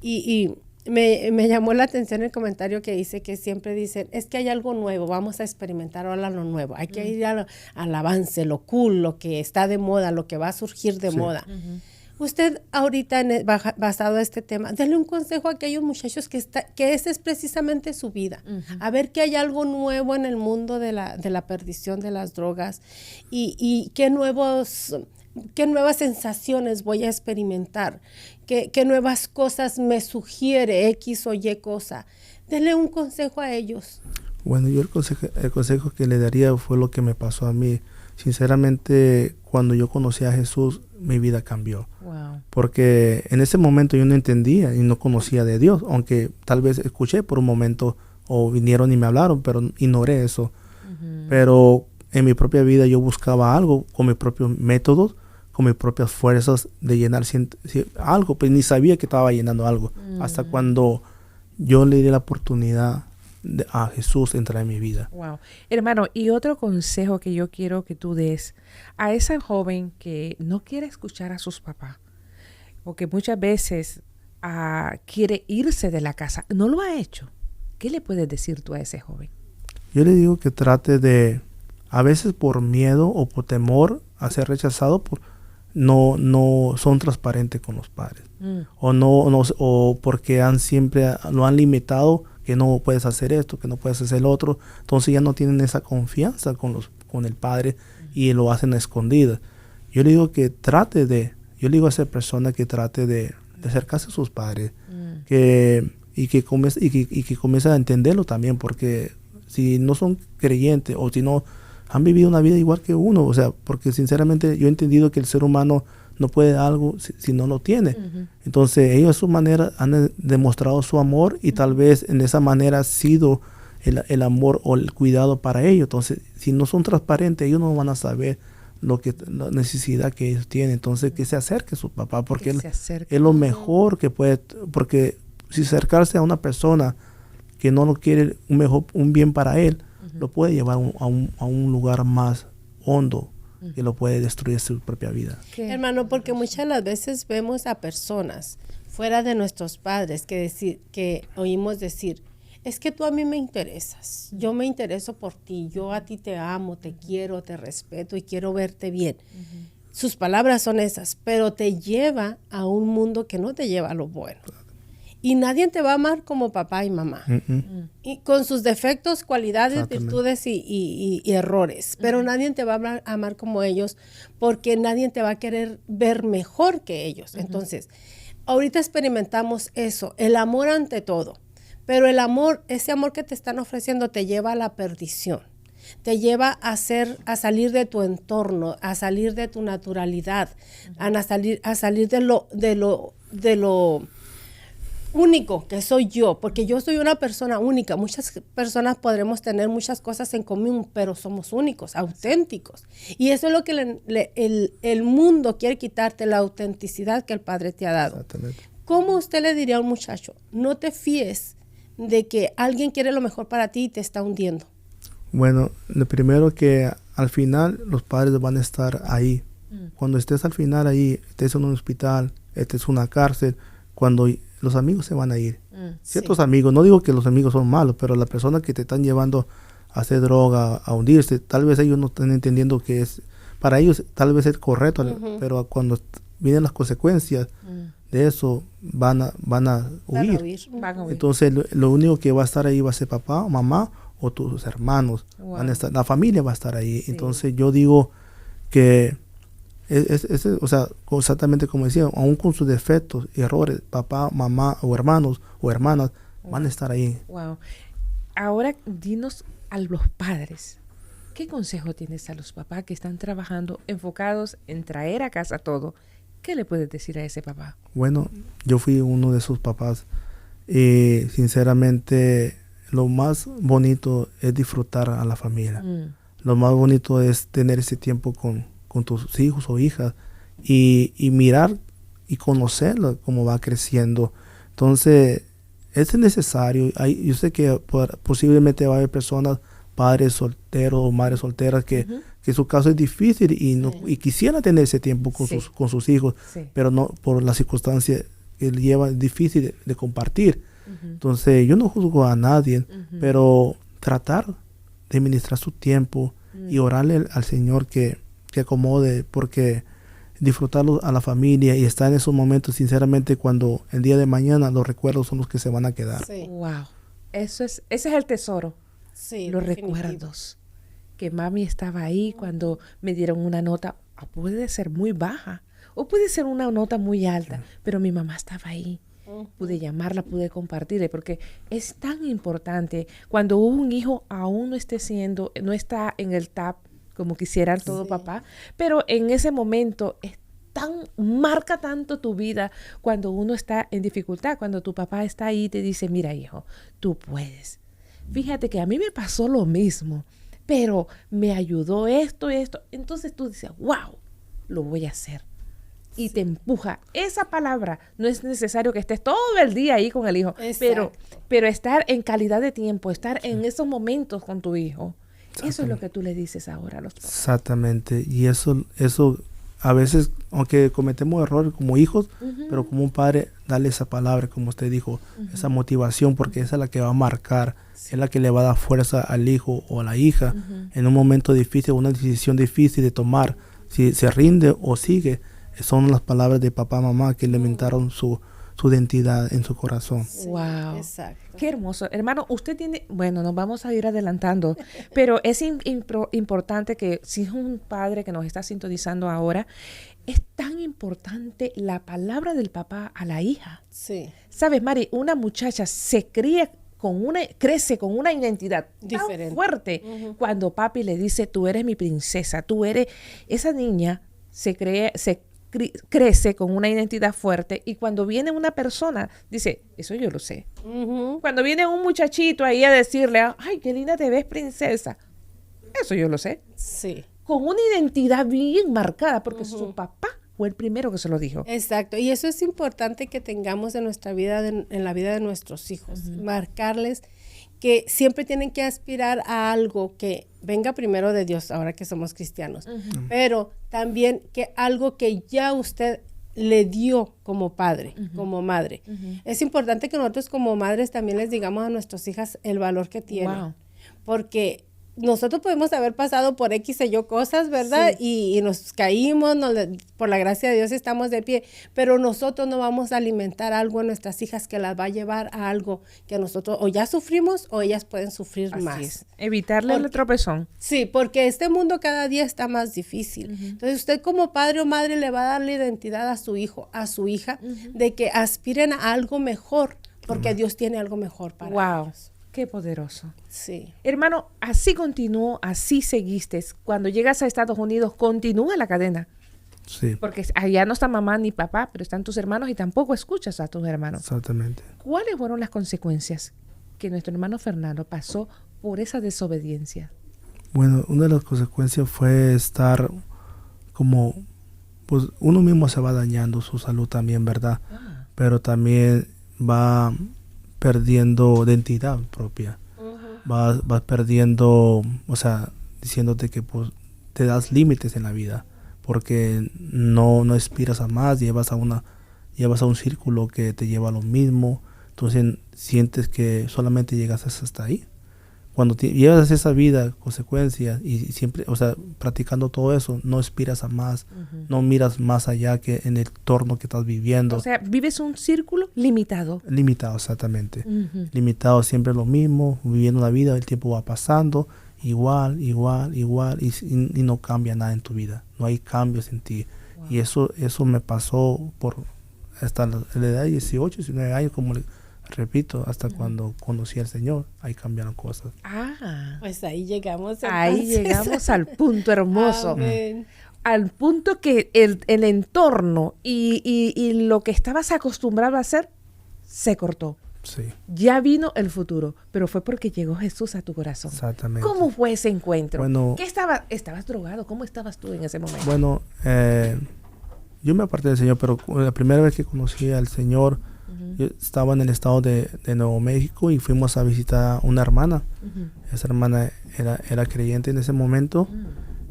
Speaker 2: y me llamó la atención el comentario que dice que siempre dicen, es que hay algo nuevo, vamos a experimentar ahora lo nuevo, hay que ir al avance, lo cool, lo que está de moda, lo que va a surgir de moda. Usted ahorita, basado en este tema, denle un consejo a aquellos muchachos que esa es precisamente su vida. A ver que hay algo nuevo en el mundo de la perdición de las drogas, y qué nuevas sensaciones voy a experimentar, qué nuevas cosas me sugiere X o Y cosa. Denle un consejo a ellos.
Speaker 3: Bueno, yo el consejo que le daría fue lo que me pasó a mí. Sinceramente, cuando yo conocí a Jesús, mi vida cambió.
Speaker 1: Wow.
Speaker 3: Porque en ese momento yo no entendía y no conocía de Dios, aunque tal vez escuché por un momento o vinieron y me hablaron, pero ignoré eso. Pero en mi propia vida yo buscaba algo con mis propios métodos, con mis propias fuerzas de llenar algo, pues ni sabía que estaba llenando algo. Hasta cuando yo le di la oportunidad a Jesús entrar en mi vida.
Speaker 1: Wow. Hermano, y otro consejo que yo quiero que tú des a esa joven que no quiere escuchar a sus papás, o que muchas veces quiere irse de la casa, no lo ha hecho. ¿Qué le puedes decir tú a ese joven?
Speaker 3: Yo le digo que trate de, a veces por miedo o por temor a ser rechazado, no son transparentes con los padres. O porque siempre lo han limitado, que no puedes hacer esto, que no puedes hacer el otro. Entonces ya no tienen esa confianza con el padre y lo hacen a escondidas. Yo le digo que yo le digo a esa persona que trate de acercarse a sus padres, y que comience a entenderlo también, porque si no son creyentes o si no han vivido una vida igual que uno, o sea, porque sinceramente yo he entendido que el ser humano no puede algo si no lo tiene. Entonces ellos a su manera han demostrado su amor y tal vez en esa manera ha sido el amor o el cuidado para ellos. Entonces si no son transparentes, ellos no van a saber la necesidad que ellos tienen. Entonces que se acerque a su papá, porque es lo mejor que puede, porque si acercarse a una persona que no lo quiere un bien para él, lo puede llevar a un lugar más hondo, que lo puede destruir su propia vida.
Speaker 2: ¿Qué? Hermano, porque muchas de las veces vemos a personas fuera de nuestros padres que oímos decir, es que tú a mí me interesas, yo me intereso por ti, yo a ti te amo, te quiero, te respeto y quiero verte bien. Sus palabras son esas, pero te lleva a un mundo que no te lleva a lo bueno. Y nadie te va a amar como papá y mamá. Y con sus defectos, cualidades, virtudes y errores. Pero nadie te va a amar como ellos, porque nadie te va a querer ver mejor que ellos. Entonces, ahorita experimentamos eso, el amor ante todo. Pero el amor, ese amor que te están ofreciendo te lleva a la perdición. Te lleva a salir de tu entorno, a salir de tu naturalidad, a salir de lo único que soy yo, porque yo soy una persona única. Muchas personas podremos tener muchas cosas en común, pero somos únicos, auténticos. Y eso es lo que el mundo quiere quitarte, la autenticidad que el Padre te ha dado. ¿Cómo usted le diría a un muchacho? No te fíes de que alguien quiere lo mejor para ti y te está hundiendo.
Speaker 3: Bueno, lo primero que al final los padres van a estar ahí. Cuando estés al final ahí, estés en un hospital, estés en una cárcel, cuando los amigos se van a ir. Ciertos amigos, no digo que los amigos son malos, pero las personas que te están llevando a hacer droga, a hundirse, tal vez ellos no están entendiendo que es, para ellos tal vez es correcto, pero cuando vienen las consecuencias de eso, van a huir. Entonces lo único que va a estar ahí va a ser papá, mamá o tus hermanos. Van a estar, la familia va a estar ahí. Sí. Entonces yo digo que o sea, exactamente como decía, aún con sus defectos y errores, papá, mamá o hermanos o hermanas van a estar ahí.
Speaker 1: Wow. Ahora dinos a los padres, ¿qué consejo tienes a los papás que están trabajando, enfocados en traer a casa todo? ¿Qué le puedes decir a ese papá?
Speaker 3: Bueno, yo fui uno de esos papás y sinceramente lo más bonito es disfrutar a la familia. Lo más bonito es tener ese tiempo con tus hijos o hijas y mirar y conocerlo cómo va creciendo. Entonces es necesario. Yo sé que posiblemente va a haber personas, padres solteros o madres solteras que su caso es difícil y quisiera tener ese tiempo con sus hijos, pero no por las circunstancias que lleva difícil de compartir. Entonces yo no juzgo a nadie, pero tratar de administrar su tiempo y orarle al Señor que acomode, porque disfrutarlo a la familia y estar en esos momentos, sinceramente, cuando el día de mañana los recuerdos son los que se van a quedar.
Speaker 1: Sí. Wow, ese es el tesoro.
Speaker 2: Sí,
Speaker 1: los recuerdos. Que mami estaba ahí cuando me dieron una nota, puede ser muy baja o puede ser una nota muy alta, pero mi mamá estaba ahí. Pude llamarla, pude compartirle, porque es tan importante cuando un hijo aún no está en el top como quisiera todo papá, pero en ese momento marca tanto tu vida cuando uno está en dificultad, cuando tu papá está ahí y te dice, mira hijo, tú puedes. Fíjate que a mí me pasó lo mismo, pero me ayudó esto. Entonces tú dices, wow, lo voy a hacer. y te empuja. Esa palabra, no es necesario que estés todo el día ahí con el hijo, pero estar en calidad de tiempo, estar en esos momentos con tu hijo. Eso es lo que tú le dices ahora a los papás.
Speaker 3: Exactamente. Y eso a veces, aunque cometemos errores como hijos, pero como un padre, darle esa palabra, como usted dijo, esa motivación, porque esa es la que va a marcar, es la que le va a dar fuerza al hijo o a la hija en un momento difícil, una decisión difícil de tomar, si se rinde o sigue. Son las palabras de papá, mamá que alimentaron su identidad en su corazón.
Speaker 2: Sí,
Speaker 1: wow.
Speaker 2: Exacto.
Speaker 1: Qué hermoso. Hermano, usted tiene, bueno, nos vamos a ir adelantando, pero es importante que si es un padre que nos está sintonizando ahora, es tan importante la palabra del papá a la hija.
Speaker 2: Sí.
Speaker 1: ¿Sabes, Mari? Una muchacha crece con una identidad
Speaker 2: diferente,
Speaker 1: tan fuerte cuando papi le dice, tú eres mi princesa, tú eres, esa niña crece con una identidad fuerte y cuando viene una persona, dice, eso yo lo sé. Cuando viene un muchachito ahí a decirle, ay, qué linda te ves, princesa, eso yo lo sé.
Speaker 2: Sí.
Speaker 1: Con una identidad bien marcada, porque su papá fue el primero que se lo dijo.
Speaker 2: Exacto, y eso es importante que tengamos en nuestra vida, en la vida de nuestros hijos, marcarles que siempre tienen que aspirar a algo que venga primero de Dios, ahora que somos cristianos, pero también que algo que ya usted le dio como padre, como madre. Es importante que nosotros como madres también les digamos a nuestras hijas el valor que tienen, porque nosotros podemos haber pasado por X y yo cosas, ¿verdad? Sí. Y nos caímos, por la gracia de Dios estamos de pie, pero nosotros no vamos a alimentar algo en nuestras hijas que las va a llevar a algo que nosotros o ya sufrimos o ellas pueden sufrir
Speaker 1: Así
Speaker 2: más.
Speaker 1: Es. Evitarle el tropezón.
Speaker 2: Sí, porque este mundo cada día está más difícil. Entonces usted como padre o madre le va a dar la identidad a su hijo, a su hija, de que aspiren a algo mejor, porque Dios tiene algo mejor para ellos.
Speaker 1: Qué poderoso.
Speaker 2: Sí.
Speaker 1: Hermano, así continuó, así seguiste. Cuando llegas a Estados Unidos, continúa la cadena.
Speaker 3: Sí.
Speaker 1: Porque allá no está mamá ni papá, pero están tus hermanos y tampoco escuchas a tus hermanos.
Speaker 3: Exactamente.
Speaker 1: ¿Cuáles fueron las consecuencias que nuestro hermano Fernando pasó por esa desobediencia?
Speaker 3: Bueno, una de las consecuencias fue estar como, pues uno mismo se va dañando su salud también, ¿verdad? Pero también va perdiendo identidad propia. Vas perdiendo, o sea, diciéndote que pues te das límites en la vida, porque no aspiras a más, llevas a un círculo que te lleva a lo mismo, entonces sientes que solamente llegas hasta ahí. Cuando llevas esa vida, consecuencias, y siempre, o sea, practicando todo eso, no aspiras a más, no miras más allá que en el entorno que estás viviendo.
Speaker 1: O sea, vives un círculo limitado.
Speaker 3: Limitado, exactamente. Limitado, siempre lo mismo, viviendo la vida, el tiempo va pasando, igual, y no cambia nada en tu vida. No hay cambios en ti. Wow. Y eso me pasó por hasta la edad de 18, 19 años, como repito, hasta cuando conocí al Señor, ahí cambiaron cosas.
Speaker 2: Pues ahí llegamos. Entonces.
Speaker 1: Ahí llegamos al punto hermoso.
Speaker 2: Amén.
Speaker 1: Al punto que el entorno y lo que estabas acostumbrado a hacer se cortó.
Speaker 3: Sí.
Speaker 1: Ya vino el futuro, pero fue porque llegó Jesús a tu corazón.
Speaker 3: Exactamente.
Speaker 1: ¿Cómo fue ese encuentro?
Speaker 3: Bueno,
Speaker 1: ¿Estabas drogado? ¿Cómo estabas tú en ese momento?
Speaker 3: Bueno, yo me aparté del Señor, pero la primera vez que conocí al Señor, yo estaba en el estado de Nuevo México y fuimos a visitar a una hermana. Esa hermana era creyente en ese momento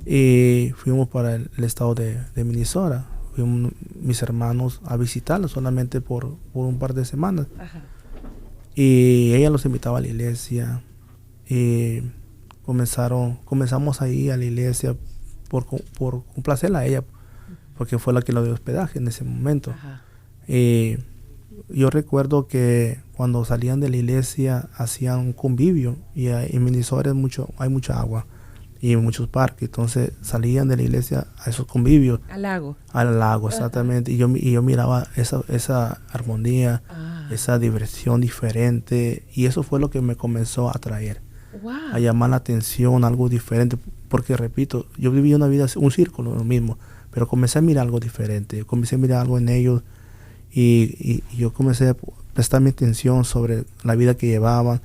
Speaker 3: y fuimos para el estado de Minnesota. Fuimos mis hermanos a visitarla solamente por un par de semanas. Y ella los invitaba a la iglesia y comenzamos ahí a la iglesia por complacerla a ella, porque fue la que lo dio hospedaje en ese momento. Y yo recuerdo que cuando salían de la iglesia hacían un convivio y en Minnesota hay mucha agua y muchos parques, entonces salían de la iglesia a esos convivios.
Speaker 1: Al lago.
Speaker 3: Al lago, exactamente. Y yo miraba esa armonía, esa diversión diferente, y eso fue lo que me comenzó a atraer, a llamar la atención, algo diferente, porque repito, yo viví una vida, un círculo, lo mismo, pero comencé a mirar algo diferente, comencé a mirar algo en ellos, y yo comencé a prestar mi atención sobre la vida que llevaban,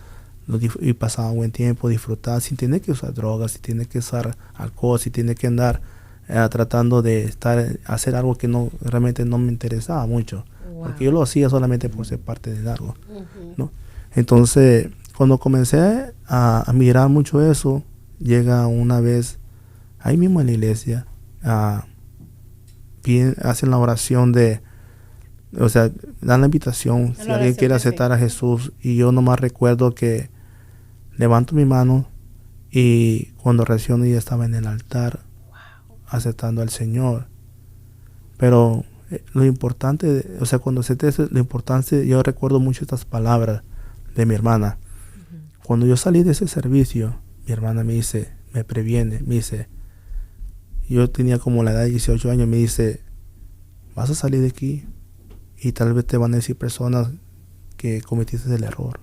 Speaker 3: y pasaba buen tiempo, disfrutar, sin tener que usar drogas, sin tener que usar alcohol, sin tener que andar tratando de hacer algo que realmente no me interesaba mucho. Wow. Porque yo lo hacía solamente por ser parte de algo, ¿no? Entonces, cuando comencé a mirar mucho eso, llega una vez, ahí mismo en la iglesia, hacen la oración o sea, dan la invitación si alguien quiere aceptar a Jesús, y yo nomás recuerdo que levanto mi mano y cuando reacciono ya estaba en el altar aceptando al Señor. Pero lo importante, o sea, cuando acepté eso, lo importante, yo recuerdo mucho estas palabras de mi hermana. Cuando yo salí de ese servicio, mi hermana me dice, me previene, me dice, yo tenía como la edad de 18 años, me dice, vas a salir de aquí y tal vez te van a decir personas que cometiste el error.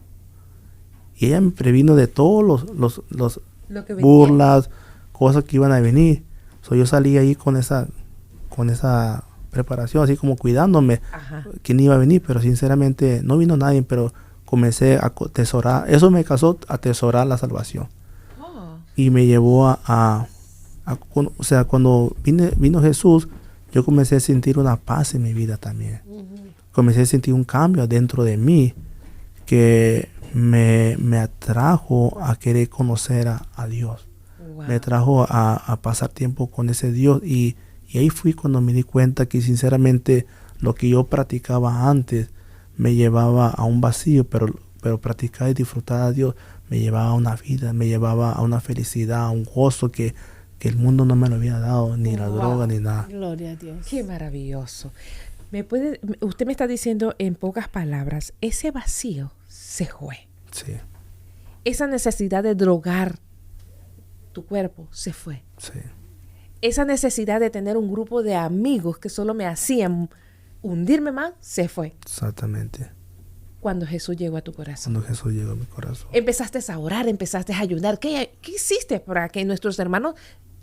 Speaker 3: Y ella me previno de todos los burlas, cosas que iban a venir. So, yo salí ahí con esa preparación, así como cuidándome, quién iba a venir, pero sinceramente no vino nadie, pero comencé a atesorar, eso me causó atesorar la salvación. Y me llevó o sea, cuando vino Jesús, yo comencé a sentir una paz en mi vida también. Comencé a sentir un cambio dentro de mí que me atrajo a querer conocer a Dios. Wow. Me atrajo a pasar tiempo con ese Dios, y ahí fui cuando me di cuenta que sinceramente lo que yo practicaba antes me llevaba a un vacío, pero practicar y disfrutar a Dios me llevaba a una vida, me llevaba a una felicidad, a un gozo que el mundo no me lo había dado, ni la droga, ni nada.
Speaker 2: Gloria a Dios.
Speaker 1: Qué maravilloso. Usted me está diciendo en pocas palabras, ese vacío se fue.
Speaker 3: Sí.
Speaker 1: Esa necesidad de drogar tu cuerpo se fue.
Speaker 3: Sí.
Speaker 1: Esa necesidad de tener un grupo de amigos que solo me hacían hundirme más, se fue.
Speaker 3: Exactamente.
Speaker 1: Cuando Jesús llegó a tu corazón.
Speaker 3: Cuando Jesús llegó a mi corazón.
Speaker 1: Empezaste a orar, empezaste a ayunar. ¿Qué hiciste para que nuestros hermanos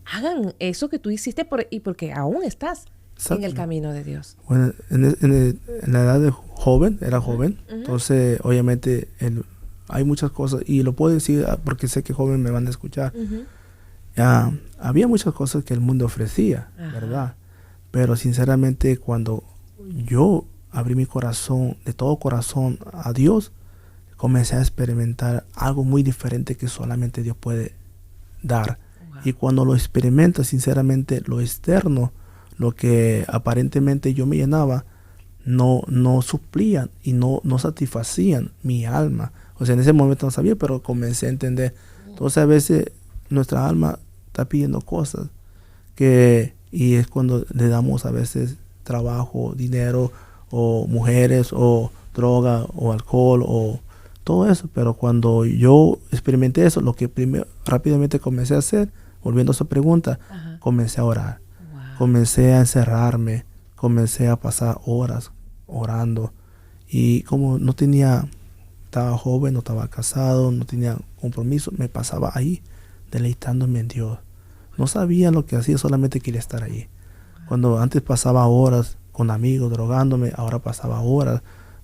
Speaker 1: hagan eso que tú hiciste y porque aún estás en el camino de Dios?
Speaker 3: Bueno, en la edad de joven, era joven, entonces obviamente hay muchas cosas, y lo puedo decir porque sé que jóvenes me van a escuchar. Había muchas cosas que el mundo ofrecía, ¿verdad? Pero sinceramente cuando yo abrí mi corazón, de todo corazón, a Dios, comencé a experimentar algo muy diferente que solamente Dios puede dar. Wow. Y cuando lo experimento, sinceramente, lo externo, lo que aparentemente yo me llenaba, no suplían y no satisfacían mi alma. O sea, en ese momento no sabía, pero comencé a entender. Entonces a veces nuestra alma está pidiendo cosas y es cuando le damos a veces trabajo, dinero, o mujeres, o droga, o alcohol, o todo eso. Pero cuando yo experimenté eso, lo que rápidamente comencé a hacer, volviendo a esa pregunta, comencé a orar. Wow. Comencé a encerrarme, comencé a pasar horas orando. Y como estaba joven, no estaba casado, no tenía compromiso, me pasaba ahí, deleitándome en Dios. No sabía lo que hacía, solamente quería estar ahí. Cuando antes pasaba horas con amigos, drogándome, ahora pasaba horas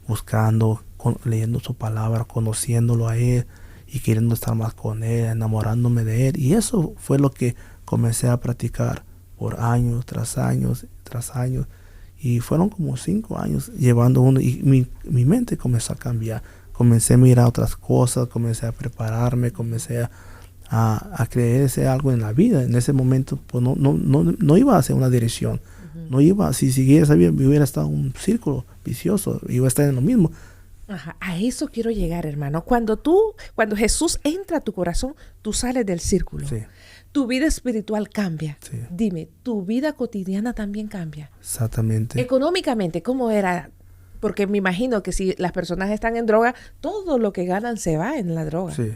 Speaker 3: buscando, leyendo su palabra, conociéndolo a Él y queriendo estar más con Él, enamorándome de Él. Y eso fue lo que comencé a practicar por años, tras años, tras años. Y fueron como 5 años llevando uno, y mi mente comenzó a cambiar. Comencé a mirar otras cosas, comencé a prepararme, comencé a creerse algo en la vida. En ese momento pues no iba hacia una dirección. No iba, si siguiera esa vida, me hubiera estado en un círculo vicioso, iba a estar en lo mismo.
Speaker 1: A eso quiero llegar, hermano. Cuando Jesús entra a tu corazón, tú sales del círculo.
Speaker 3: Sí.
Speaker 1: Tu vida espiritual cambia.
Speaker 3: Sí.
Speaker 1: Dime, ¿tu vida cotidiana también cambia?
Speaker 3: Exactamente.
Speaker 1: Económicamente, ¿cómo era? Porque me imagino que si las personas están en droga, todo lo que ganan se va en la droga.
Speaker 3: Sí.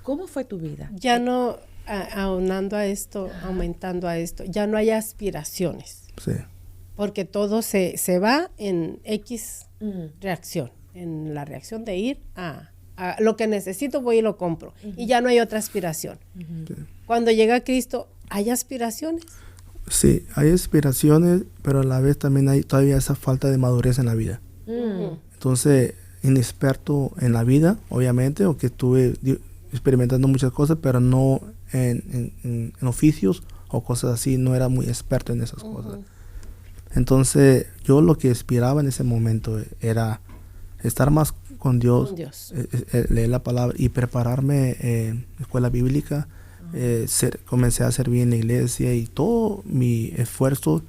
Speaker 1: ¿Cómo fue tu vida?
Speaker 2: Ya no, aunando a esto, aumentando a esto, ya no hay aspiraciones.
Speaker 3: Sí.
Speaker 2: Porque todo se va en X reacción, en la reacción de ir a lo que necesito, voy y lo compro. Y ya no hay otra aspiración.
Speaker 3: Sí.
Speaker 2: Cuando llega Cristo, ¿hay aspiraciones?
Speaker 3: Sí, hay aspiraciones, pero a la vez también hay todavía esa falta de madurez en la vida. Entonces, inexperto en la vida, obviamente, aunque estuve experimentando muchas cosas, pero no en oficios, o cosas así, no era muy experto en esas cosas. Entonces yo lo que aspiraba en ese momento era estar más con Dios, leer la palabra y prepararme en escuela bíblica. Comencé a servir en la iglesia y todo mi esfuerzo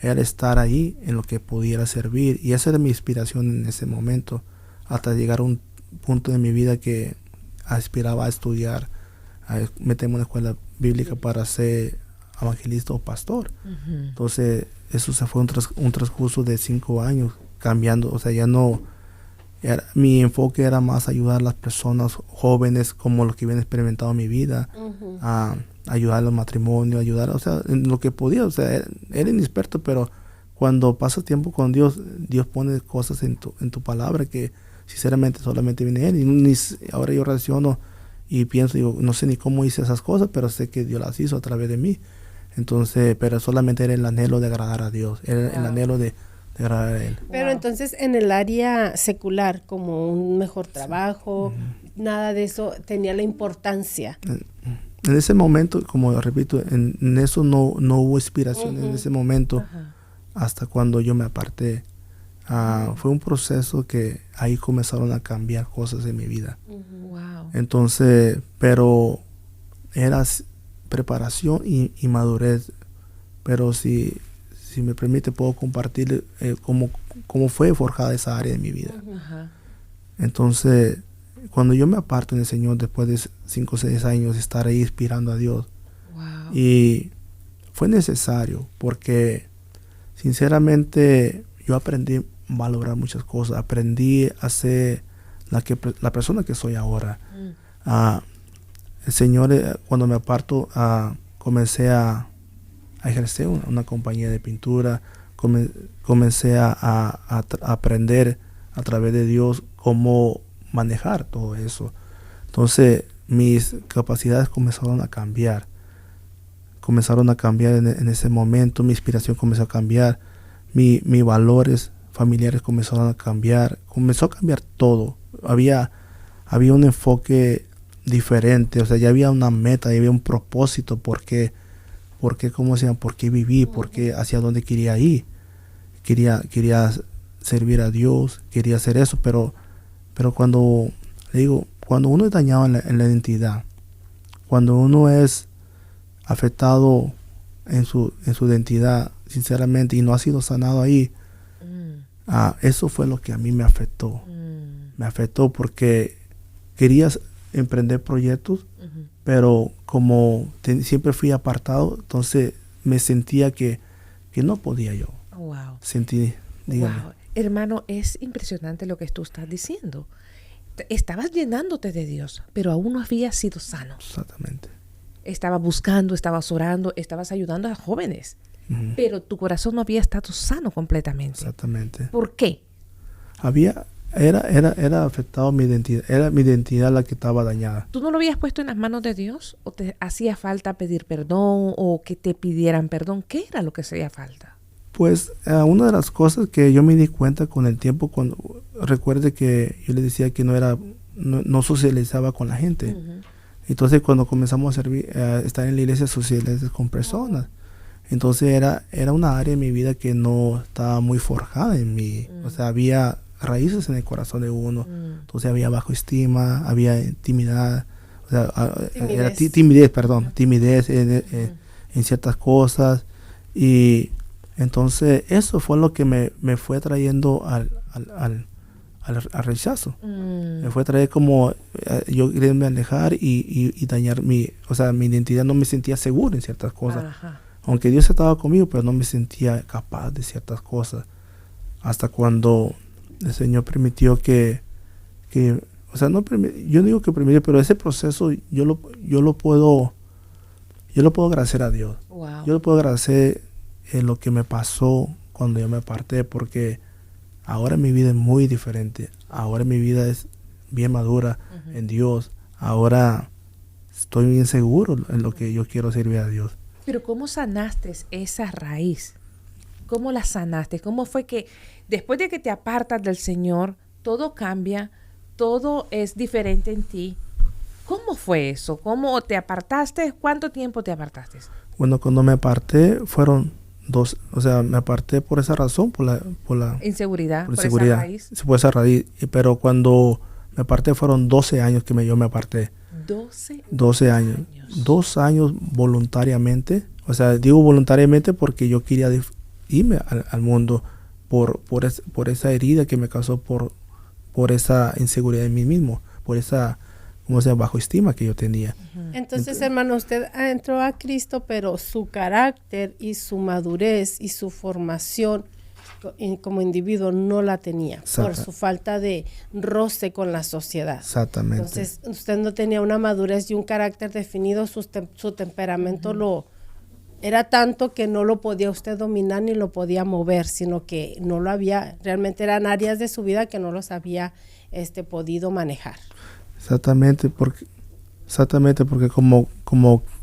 Speaker 3: era estar ahí en lo que pudiera servir, y esa era mi inspiración en ese momento, hasta llegar a un punto de mi vida que aspiraba a estudiar, a meterme en una escuela bíblica para ser evangelista o pastor. Entonces eso se fue un transcurso de 5 años cambiando, o sea, ya no mi enfoque era más ayudar a las personas jóvenes como los que habían experimentado mi vida, a ayudar a los matrimonios, ayudar, o sea, en lo que podía, o sea, era inexperto, pero cuando pasas tiempo con Dios, Dios pone cosas en tu palabra que sinceramente solamente viene Él, y ahora yo reacciono y pienso, digo, no sé ni cómo hice esas cosas, pero sé que Dios las hizo a través de mí. Entonces, pero solamente era el anhelo de agradar a Dios, era el anhelo de agradar a Él.
Speaker 2: Pero entonces en el área secular, como un mejor trabajo, nada de eso tenía la importancia.
Speaker 3: En ese momento, como repito, en eso no hubo inspiración en ese momento, hasta cuando yo me aparté. Fue un proceso que ahí comenzaron a cambiar cosas en mi vida. Entonces, pero era preparación y madurez. Pero si me permite, puedo compartir cómo fue forjada esa área de mi vida. Entonces, cuando yo me aparto en el Señor, después de 5 o 6 años de estar ahí inspirando a Dios, y fue necesario, porque sinceramente yo aprendí a valorar muchas cosas, aprendí a ser la persona que soy ahora. El Señor, cuando me aparto, comencé a ejercer una compañía de pintura, comencé a aprender a través de Dios cómo manejar todo eso. Entonces mis capacidades comenzaron a cambiar en ese momento, mi inspiración comenzó a cambiar, mis valores familiares comenzaron a cambiar, comenzó a cambiar todo. Había un enfoque diferente, o sea, ya había una meta, ya había un propósito, por qué viví, por qué, hacia dónde quería ir. Quería servir a Dios, quería hacer eso, pero cuando uno es dañado en la identidad, cuando uno es afectado en su identidad, sinceramente, y no ha sido sanado ahí, eso fue lo que a mí me afectó. Me afectó porque quería emprender proyectos, pero como siempre fui apartado, entonces me sentía que no podía yo. Sentí, dígame.
Speaker 1: Hermano, es impresionante lo que tú estás diciendo. Estabas llenándote de Dios, pero aún no habías sido sano.
Speaker 3: Exactamente.
Speaker 1: Estabas buscando, estabas orando, estabas ayudando a jóvenes, pero tu corazón no había estado sano completamente.
Speaker 3: Exactamente.
Speaker 1: ¿Por qué?
Speaker 3: Era afectado mi identidad, era mi identidad la que estaba dañada.
Speaker 1: ¿Tú no lo habías puesto en las manos de Dios? ¿O te hacía falta pedir perdón o que te pidieran perdón? ¿Qué era lo que hacía falta?
Speaker 3: Pues una de las cosas que yo me di cuenta con el tiempo, recuerde que yo le decía que no socializaba con la gente. Entonces cuando comenzamos a estar en la iglesia, socializar con personas. Entonces era una área de mi vida que no estaba muy forjada en mí. O sea, había raíces en el corazón de uno. Entonces había bajo estima, había intimidad, o sea, era timidez en ciertas cosas. Y entonces eso fue lo que me fue trayendo al rechazo. Me fue a traer como yo quería alejar y dañar mi identidad. No me sentía seguro en ciertas cosas. Aunque Dios estaba conmigo, pero no me sentía capaz de ciertas cosas. Hasta cuando el Señor permitió o sea, yo digo que permitió, pero ese proceso yo lo puedo agradecer a Dios. Yo le puedo agradecer lo que me pasó cuando yo me aparté, porque ahora mi vida es muy diferente. Ahora mi vida es bien madura en Dios. Ahora estoy bien seguro en lo que yo quiero servir a Dios.
Speaker 1: Pero ¿cómo sanaste esa raíz? ¿Cómo la sanaste? ¿Cómo fue que después de que te apartas del Señor, todo cambia, todo es diferente en ti? ¿Cómo fue eso? ¿Cómo te apartaste? ¿Cuánto tiempo te apartaste?
Speaker 3: Bueno, cuando me aparté fueron dos, o sea, me aparté por esa razón, por la
Speaker 1: Inseguridad,
Speaker 3: por
Speaker 1: por
Speaker 3: inseguridad.
Speaker 1: esa raíz.
Speaker 3: Sí, por esa raíz. Pero cuando me aparté fueron 12 años que yo me aparté. 12 años. 2 años voluntariamente. O sea, digo voluntariamente porque yo quería irme al mundo por esa herida que me causó, por esa inseguridad en mí mismo, por esa, como sea, bajo estima que yo tenía.
Speaker 2: Entonces, hermano, usted entró a Cristo, pero su carácter y su madurez y su formación como individuo no la tenía por su falta de roce con la sociedad.
Speaker 3: Exactamente.
Speaker 2: Entonces, usted no tenía una madurez y un carácter definido, su temperamento era tanto que no lo podía usted dominar ni lo podía mover, sino que no lo había, realmente eran áreas de su vida que no los había podido manejar.
Speaker 3: Exactamente, porque como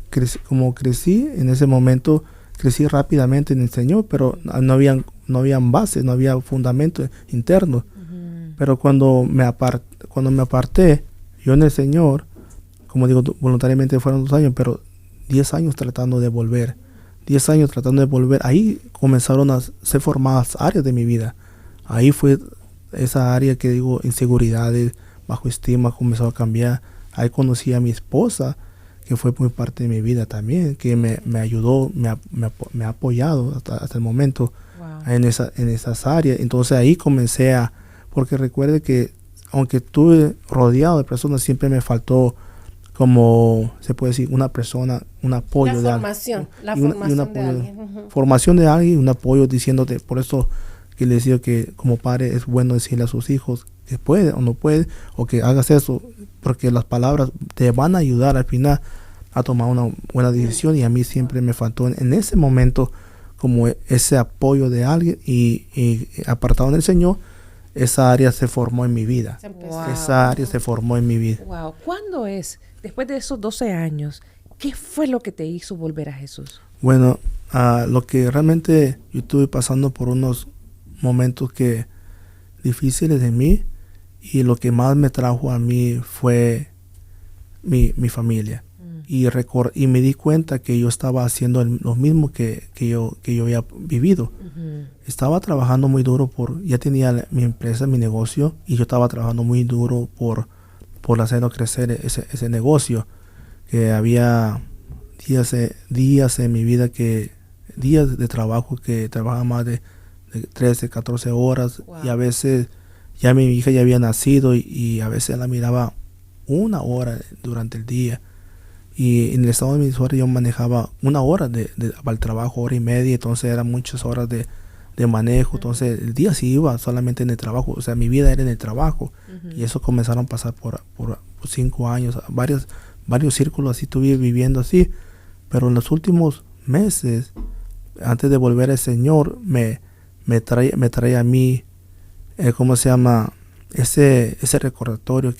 Speaker 3: crecí en ese momento, crecí rápidamente en el Señor, pero no habían bases, no había fundamentos internos. Pero cuando me aparté, yo en el Señor, como digo, voluntariamente fueron 2 años, pero 10 años tratando de volver. 10 años tratando de volver. Ahí comenzaron a ser formadas áreas de mi vida. Ahí fue esa área que digo, inseguridades, bajo estima, comenzó a cambiar. Ahí conocí a mi esposa, que fue muy parte de mi vida también, que me ayudó, me ha apoyado hasta el momento. Wow. en esas áreas. Entonces ahí comencé porque recuerde que aunque estuve rodeado de personas, siempre me faltó, como se puede decir, una persona, un apoyo de alguien.
Speaker 2: La formación de alguien.
Speaker 3: Formación de alguien, un apoyo diciéndote. Por eso que le decía que como padre es bueno decirle a sus hijos que puede o no puede, o que hagas eso, porque las palabras te van a ayudar al final a tomar una buena decisión. Y a mí siempre me faltó en ese momento como ese apoyo de alguien, y apartado en el Señor, esa área se formó en mi vida.
Speaker 1: Wow.
Speaker 3: Esa área se formó en mi vida.
Speaker 1: Wow. ¿Cuándo después de esos 12 años, qué fue lo que te hizo volver a Jesús?
Speaker 3: Bueno, lo que realmente yo estuve pasando por unos momentos difíciles de mí, y lo que más me trajo a mí fue mi familia. Y me di cuenta que yo estaba haciendo lo mismo que yo había vivido. Estaba trabajando muy duro ya tenía mi empresa, mi negocio, y yo estaba trabajando muy duro por hacerlo crecer ese negocio. Que había días en mi vida, días de trabajo que trabajaba más de 13, 14 horas. Wow. Y a veces ya mi hija ya había nacido, y a veces la miraba 1 hora durante el día. Y en el estado de Missouri yo manejaba 1 hora para el trabajo, 1 hora y media. Entonces eran muchas horas de manejo. Entonces el día sí iba solamente en el trabajo. O sea, mi vida era en el trabajo. Y eso comenzaron a pasar por 5 años. Varios círculos así estuve viviendo así. Pero en los últimos meses, antes de volver al Señor, me trae a mí, ¿cómo se llama? Ese recordatorio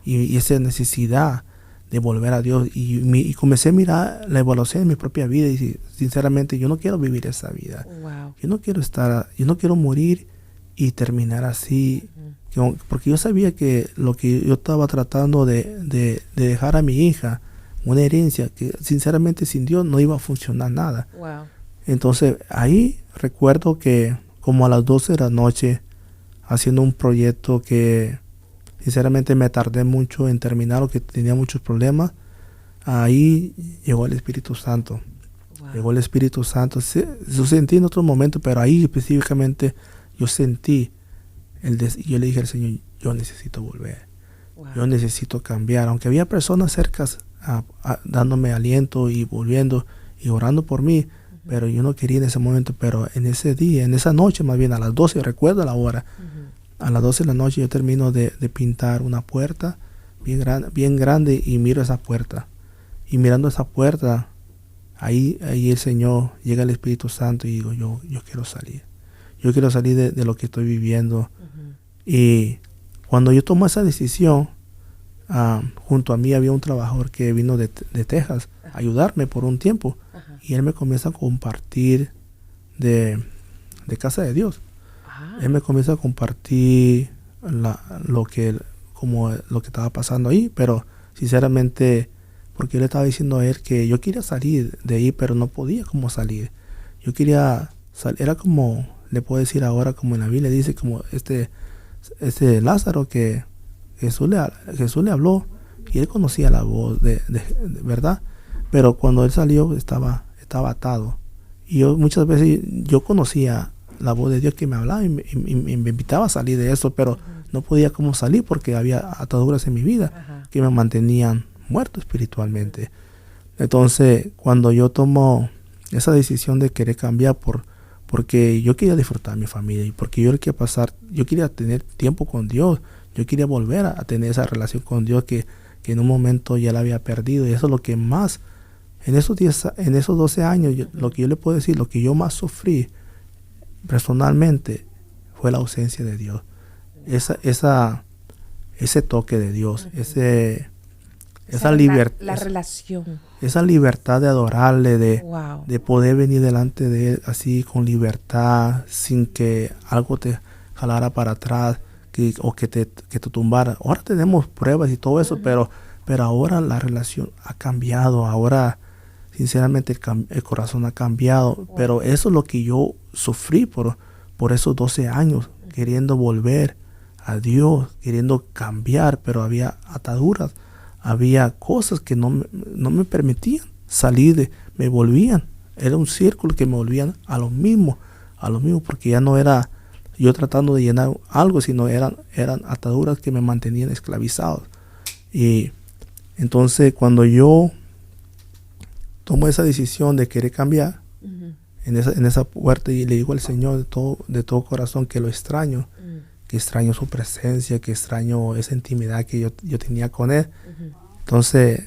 Speaker 3: y esa necesidad de volver a Dios, y comencé a mirar la evaluación de mi propia vida, y sinceramente yo no quiero vivir esa vida.
Speaker 1: Wow.
Speaker 3: Yo no quiero morir y terminar así, porque yo sabía que lo que yo estaba tratando de dejar a mi hija, una herencia que sinceramente sin Dios no iba a funcionar nada.
Speaker 1: Wow.
Speaker 3: Entonces ahí recuerdo que como a las 12 de la noche, haciendo un proyecto que sinceramente me tardé mucho en terminar, porque tenía muchos problemas, ahí llegó el Espíritu Santo. Wow. Llegó el Espíritu Santo. Yo sentí en otro momento, pero ahí específicamente yo sentí yo le dije al Señor, yo necesito volver. Wow. Yo necesito cambiar. Aunque había personas cercas dándome aliento y volviendo y orando por mí, pero yo no quería en ese momento. Pero en ese día, en esa noche más bien, a las 12, recuerdo la hora, a las 12 de la noche yo termino de pintar una puerta bien grande, y miro esa puerta. Y mirando esa puerta, ahí el Señor, llega el Espíritu Santo, y digo, yo quiero salir. Yo quiero salir de lo que estoy viviendo. Y cuando yo tomo esa decisión, junto a mí había un trabajador que vino de Texas a ayudarme por un tiempo. Y él me comienza a compartir de Casa de Dios. Él me comienza a compartir lo que estaba pasando ahí, pero sinceramente porque yo le estaba diciendo a él que yo quería salir de ahí, pero no podía como salir. Yo quería salir, era como, le puedo decir ahora, como en la Biblia dice, como este Lázaro que Jesús le habló y él conocía la voz de verdad, pero cuando él salió estaba atado. Y yo muchas veces yo conocía la voz de Dios que me hablaba y me invitaba a salir de eso, pero no podía como salir porque había ataduras en mi vida que me mantenían muerto espiritualmente. Entonces, cuando yo tomo esa decisión de querer cambiar porque yo quería disfrutar mi familia y porque yo quería tener tiempo con Dios, yo quería volver a tener esa relación con Dios que en un momento ya la había perdido, y eso es lo que más en esos 12 años, lo que yo le puedo decir, lo que yo más sufrí personalmente fue la ausencia de Dios. Ese toque de Dios, esa libertad,
Speaker 1: la relación,
Speaker 3: esa libertad de adorarle,
Speaker 1: wow,
Speaker 3: de poder venir delante de él así con libertad, sin que algo te jalara para atrás, o que te tumbara. Ahora tenemos pruebas y todo eso, pero ahora la relación ha cambiado. Ahora sinceramente el corazón ha cambiado, wow. Pero eso es lo que yo sufrí por esos 12 años, queriendo volver a Dios, queriendo cambiar, pero había ataduras, había cosas que no me permitían salir me volvían, era un círculo que me volvían a lo mismo, porque ya no era yo tratando de llenar algo, sino eran ataduras que me mantenían esclavizado. Y entonces cuando yo tomo esa decisión de querer cambiar, en esa puerta, y le digo al Señor de todo corazón que lo extraño, que extraño su presencia, que extraño esa intimidad que yo tenía con Él. Entonces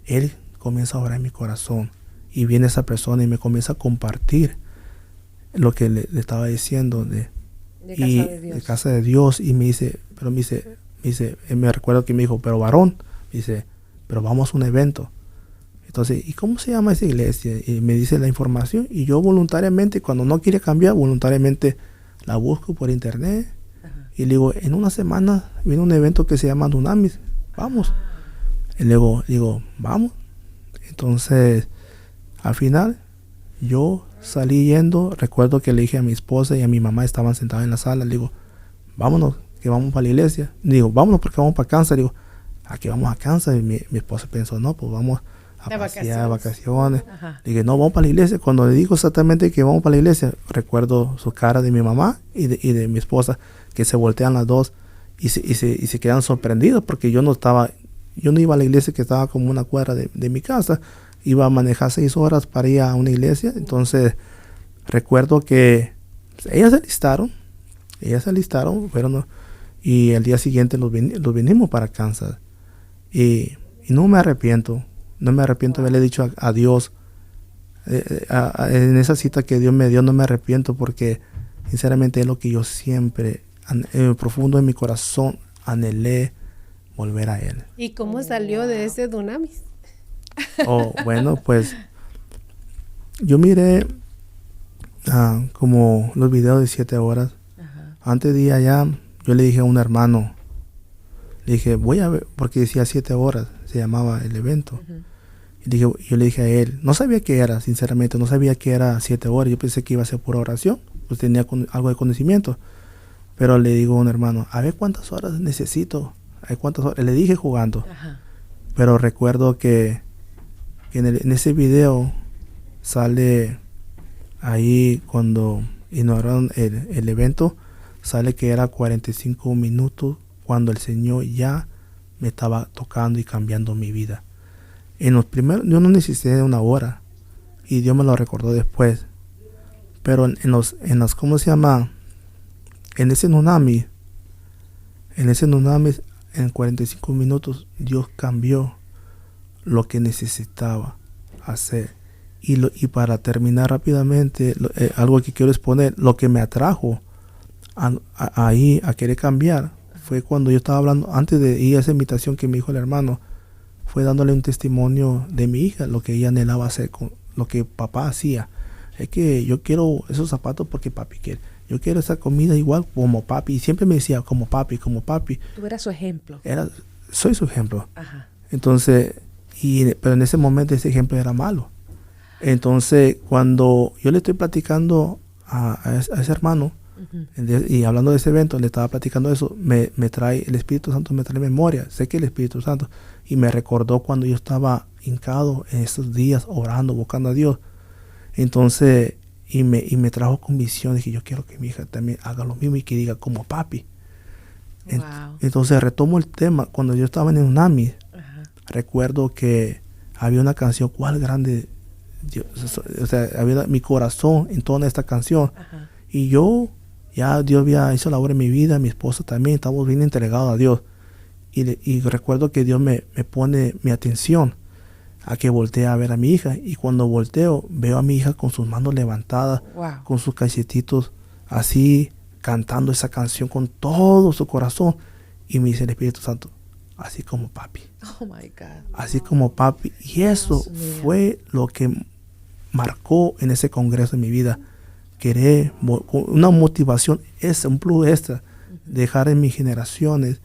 Speaker 3: Él comienza a orar en mi corazón, y viene esa persona y me comienza a compartir lo que le estaba diciendo de casa de Dios, y me dice, me recuerdo que me dijo, pero varón, dice, pero vamos a un evento. Entonces, ¿y cómo se llama esa iglesia? Y me dice la información, y yo voluntariamente, cuando no quiere cambiar, voluntariamente la busco por internet. Y le digo, en una semana viene un evento que se llama Dunamis, vamos. Y luego digo, vamos. Entonces, al final, yo salí yendo. Recuerdo que le dije a mi esposa y a mi mamá, estaban sentadas en la sala, le digo, vámonos, que vamos para la iglesia. Digo, vámonos porque vamos para Kansas. Digo, ¿a qué vamos a Kansas? Y mi esposa pensó, no, pues vamos a pasear, vacaciones. Dije, no, vamos para la iglesia. Cuando le digo exactamente que vamos para la iglesia, recuerdo su cara de mi mamá y de mi esposa, que se voltean las dos y se quedan sorprendidos, porque yo no iba a la iglesia, que estaba como una cuadra de mi casa. Iba a manejar 6 horas para ir a una iglesia. Entonces recuerdo que ellas se alistaron, fueron, y el día siguiente los vinimos para Kansas, y no me arrepiento de haberle dicho a Dios en esa cita que Dios me dio. No me arrepiento, porque sinceramente es lo que yo siempre en el profundo de mi corazón anhelé, volver a Él.
Speaker 2: ¿Y cómo salió de ese Dunamis?
Speaker 3: Bueno, pues yo miré como los videos de 7 horas. Antes de ir allá, yo le dije a un hermano, le dije, voy a ver, porque decía 7 horas, se llamaba el evento. Y yo le dije a él, no sabía qué era, sinceramente, no sabía que era 7 horas. Yo pensé que iba a ser pura oración, pues tenía algo de conocimiento. Pero le digo a un hermano, a ver cuántas horas necesito, a ver cuántas horas. Le dije jugando. Pero recuerdo que en ese video sale ahí, cuando inauguraron el evento, sale que era 45 minutos, cuando el Señor ya me estaba tocando y cambiando mi vida. En los primeros, yo no necesité 1 hora, y Dios me lo recordó después. Pero en las ¿cómo se llama? En ese Dunamis, en 45 minutos, Dios cambió lo que necesitaba hacer. Y para terminar rápidamente, algo que quiero exponer, lo que me atrajo ahí a querer cambiar, fue cuando yo estaba hablando, antes de ir a esa invitación que me dijo el hermano, fue dándole un testimonio de mi hija, lo que ella anhelaba hacer, con lo que papá hacía. Es que yo quiero esos zapatos porque papi quiere. Yo quiero esa comida igual como papi. Y siempre me decía, como papi, como papi.
Speaker 1: Tú eras su ejemplo.
Speaker 3: Soy su ejemplo. Entonces, pero en ese momento ese ejemplo era malo. Entonces, cuando yo le estoy platicando a ese hermano, y hablando de ese evento, le estaba platicando eso, me trae, el Espíritu Santo me trae memoria. Sé que el Espíritu Santo, y me recordó cuando yo estaba hincado en esos días, orando, buscando a Dios. Entonces, y me trajo convicción de que yo quiero que mi hija también haga lo mismo y que diga como papi.
Speaker 1: Wow.
Speaker 3: Entonces, retomo el tema. Cuando yo estaba en UNAMI, recuerdo que había una canción, ¿cuál grande? Dios, o sea, había mi corazón en toda esta canción. Y yo, ya Dios había hecho la obra en mi vida, mi esposa también, estamos bien entregados a Dios. Y recuerdo que Dios me pone mi atención a que voltee a ver a mi hija. Y cuando volteo, veo a mi hija con sus manos levantadas, con sus cachetitos así, cantando esa canción con todo su corazón. Y me dice el Espíritu Santo, así como papi.
Speaker 1: Oh my God.
Speaker 3: Así como papi. Y eso fue lo que marcó en ese congreso en mi vida. Querer, una motivación, un plus extra, dejar en mis generaciones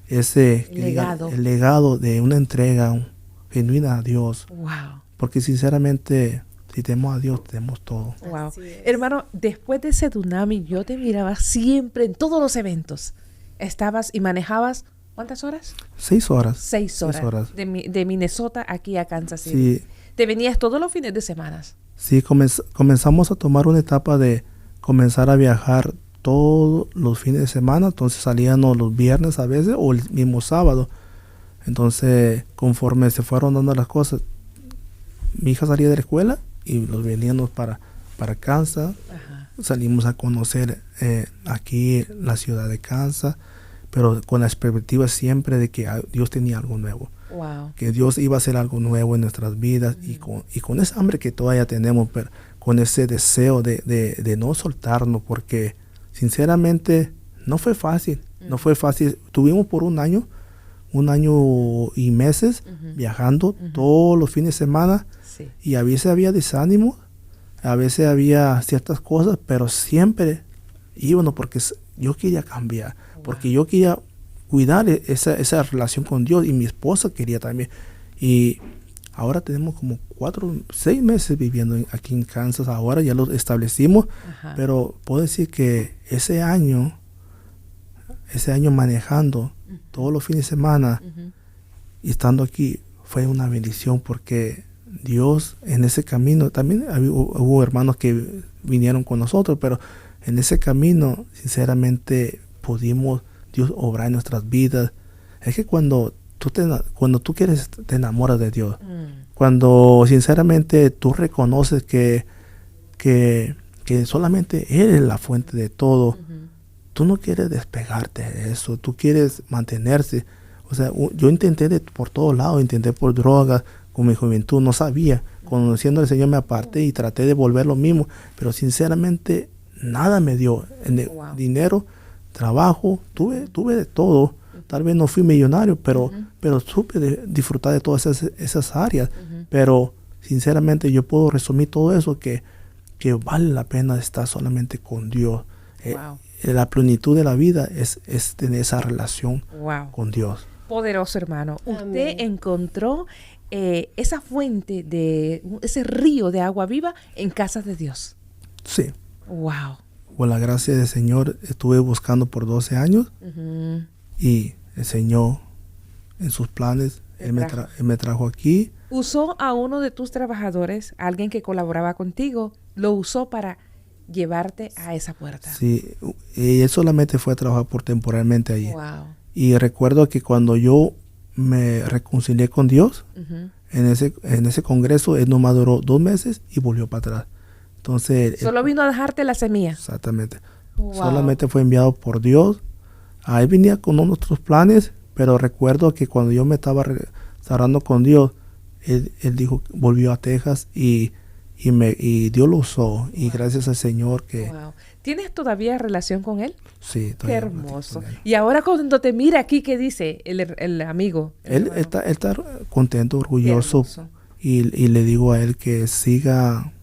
Speaker 3: ese
Speaker 1: legado.
Speaker 3: El legado de una entrega genuina a Dios.
Speaker 1: Wow.
Speaker 3: Porque sinceramente, si tenemos a Dios, tenemos todo.
Speaker 1: Wow. Hermano, después de ese tsunami, yo te miraba siempre en todos los eventos. Estabas y manejabas, ¿cuántas horas?
Speaker 3: 6 horas.
Speaker 1: 6 horas.
Speaker 3: 6 horas.
Speaker 1: De Minnesota aquí a Kansas City.
Speaker 3: Sí.
Speaker 1: ¿Te venías todos los fines de semana?
Speaker 3: Sí, comenzamos a tomar una etapa de comenzar a viajar todos los fines de semana. Entonces salíamos los viernes a veces o el mismo sábado. Entonces, conforme se fueron dando las cosas, mi hija salía de la escuela y los veníamos para Kansas. Salimos a conocer aquí la ciudad de Kansas, pero con la perspectiva siempre de que Dios tenía algo nuevo.
Speaker 1: Wow.
Speaker 3: Que Dios iba a hacer algo nuevo en nuestras vidas y con esa hambre que todavía tenemos, pero con ese deseo de no soltarnos, porque sinceramente no fue fácil. No fue fácil. Tuvimos por un año y meses viajando todos los fines de semana.
Speaker 1: Sí.
Speaker 3: Y a veces había desánimo, a veces había ciertas cosas, pero siempre íbamos porque yo quería cambiar, porque yo quería cuidar esa relación con Dios, y mi esposa quería también. Y ahora tenemos como 6 meses viviendo aquí en Kansas. Ahora ya lo establecimos, pero puedo decir que ese año manejando todos los fines de semana y estando aquí fue una bendición, porque Dios en ese camino, también hubo hermanos que vinieron con nosotros, pero en ese camino sinceramente pudimos Dios obrar en nuestras vidas. Es que cuando tú quieres, te enamoras de Dios. Cuando sinceramente tú reconoces que solamente Él es la fuente de todo, tú no quieres despegarte de eso, tú quieres mantenerse. O sea, yo intenté por todos lados, intenté por drogas, con mi juventud, no sabía. Conociendo al Señor me aparté y traté de volver lo mismo, pero sinceramente nada me dio. Dinero, trabajo, tuve de todo. Tal vez no fui millonario, pero supe disfrutar de todas esas áreas. Pero sinceramente yo puedo resumir todo eso, que vale la pena estar solamente con Dios. La plenitud de la vida es tener esa relación con Dios.
Speaker 1: Poderoso, hermano.
Speaker 2: Amén.
Speaker 1: Usted encontró esa fuente ese río de agua viva en casas de Dios.
Speaker 3: Sí.
Speaker 1: Wow.
Speaker 3: Por la gracia del Señor estuve buscando por 12 años y el Señor en sus planes, Él me trajo aquí.
Speaker 1: Usó a uno de tus trabajadores, alguien que colaboraba contigo, lo usó para llevarte a esa puerta.
Speaker 3: Sí, y él solamente fue a trabajar temporalmente allí.
Speaker 1: Wow.
Speaker 3: Y recuerdo que cuando yo me reconcilié con Dios, en ese congreso, él nomás duró 2 meses y volvió para atrás. Entonces,
Speaker 1: solo vino a dejarte la semilla.
Speaker 3: Exactamente.
Speaker 1: Wow.
Speaker 3: Solamente fue enviado por Dios. Él venía con nuestros planes, pero recuerdo que cuando yo me estaba cerrando con Dios, él dijo, volvió a Texas y Dios lo usó. Y gracias al Señor que...
Speaker 1: Wow. ¿Tienes todavía relación con él?
Speaker 3: Sí,
Speaker 1: qué hermoso. Y ahora cuando te mira aquí, ¿qué dice el amigo?
Speaker 3: Él está contento, orgulloso. Y le digo a él que siga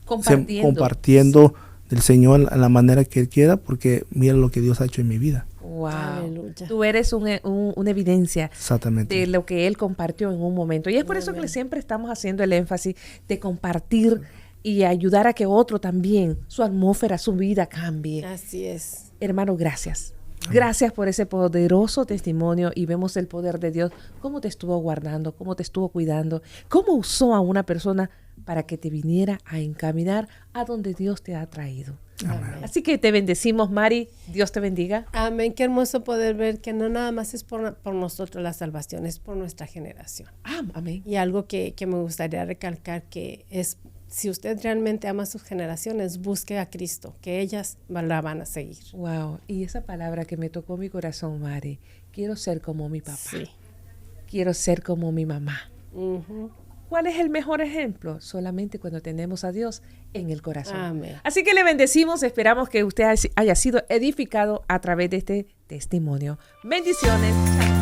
Speaker 3: compartiendo del Señor a la manera que Él quiera, porque mira lo que Dios ha hecho en mi vida.
Speaker 1: Wow. Wow.
Speaker 2: Aleluya.
Speaker 1: Tú eres una evidencia
Speaker 3: Exactamente.
Speaker 1: de lo que él compartió en un momento. Y es por eso que siempre estamos haciendo el énfasis de compartir y ayudar a que otro también, su atmósfera, su vida cambie.
Speaker 2: Así es.
Speaker 1: Hermano, gracias. Gracias por ese poderoso testimonio y vemos el poder de Dios, cómo te estuvo guardando, cómo te estuvo cuidando, cómo usó a una persona para que te viniera a encaminar a donde Dios te ha traído.
Speaker 3: Amén.
Speaker 1: Así que te bendecimos, Mari. Dios te bendiga.
Speaker 2: Amén. Qué hermoso poder ver que no nada más es por nosotros la salvación, es por nuestra generación.
Speaker 1: Amén.
Speaker 2: Y algo que me gustaría recalcar que es, si usted realmente ama a sus generaciones, busque a Cristo, que ellas la van a seguir.
Speaker 1: Wow. Y esa palabra que me tocó mi corazón, Mari. Quiero ser como mi papá.
Speaker 2: Sí.
Speaker 1: Quiero ser como mi mamá.
Speaker 2: Ujú.
Speaker 1: ¿Cuál es el mejor ejemplo? Solamente cuando tenemos a Dios en el corazón.
Speaker 2: Amén.
Speaker 1: Así que le bendecimos. Esperamos que usted haya sido edificado a través de este testimonio. Bendiciones. Chao.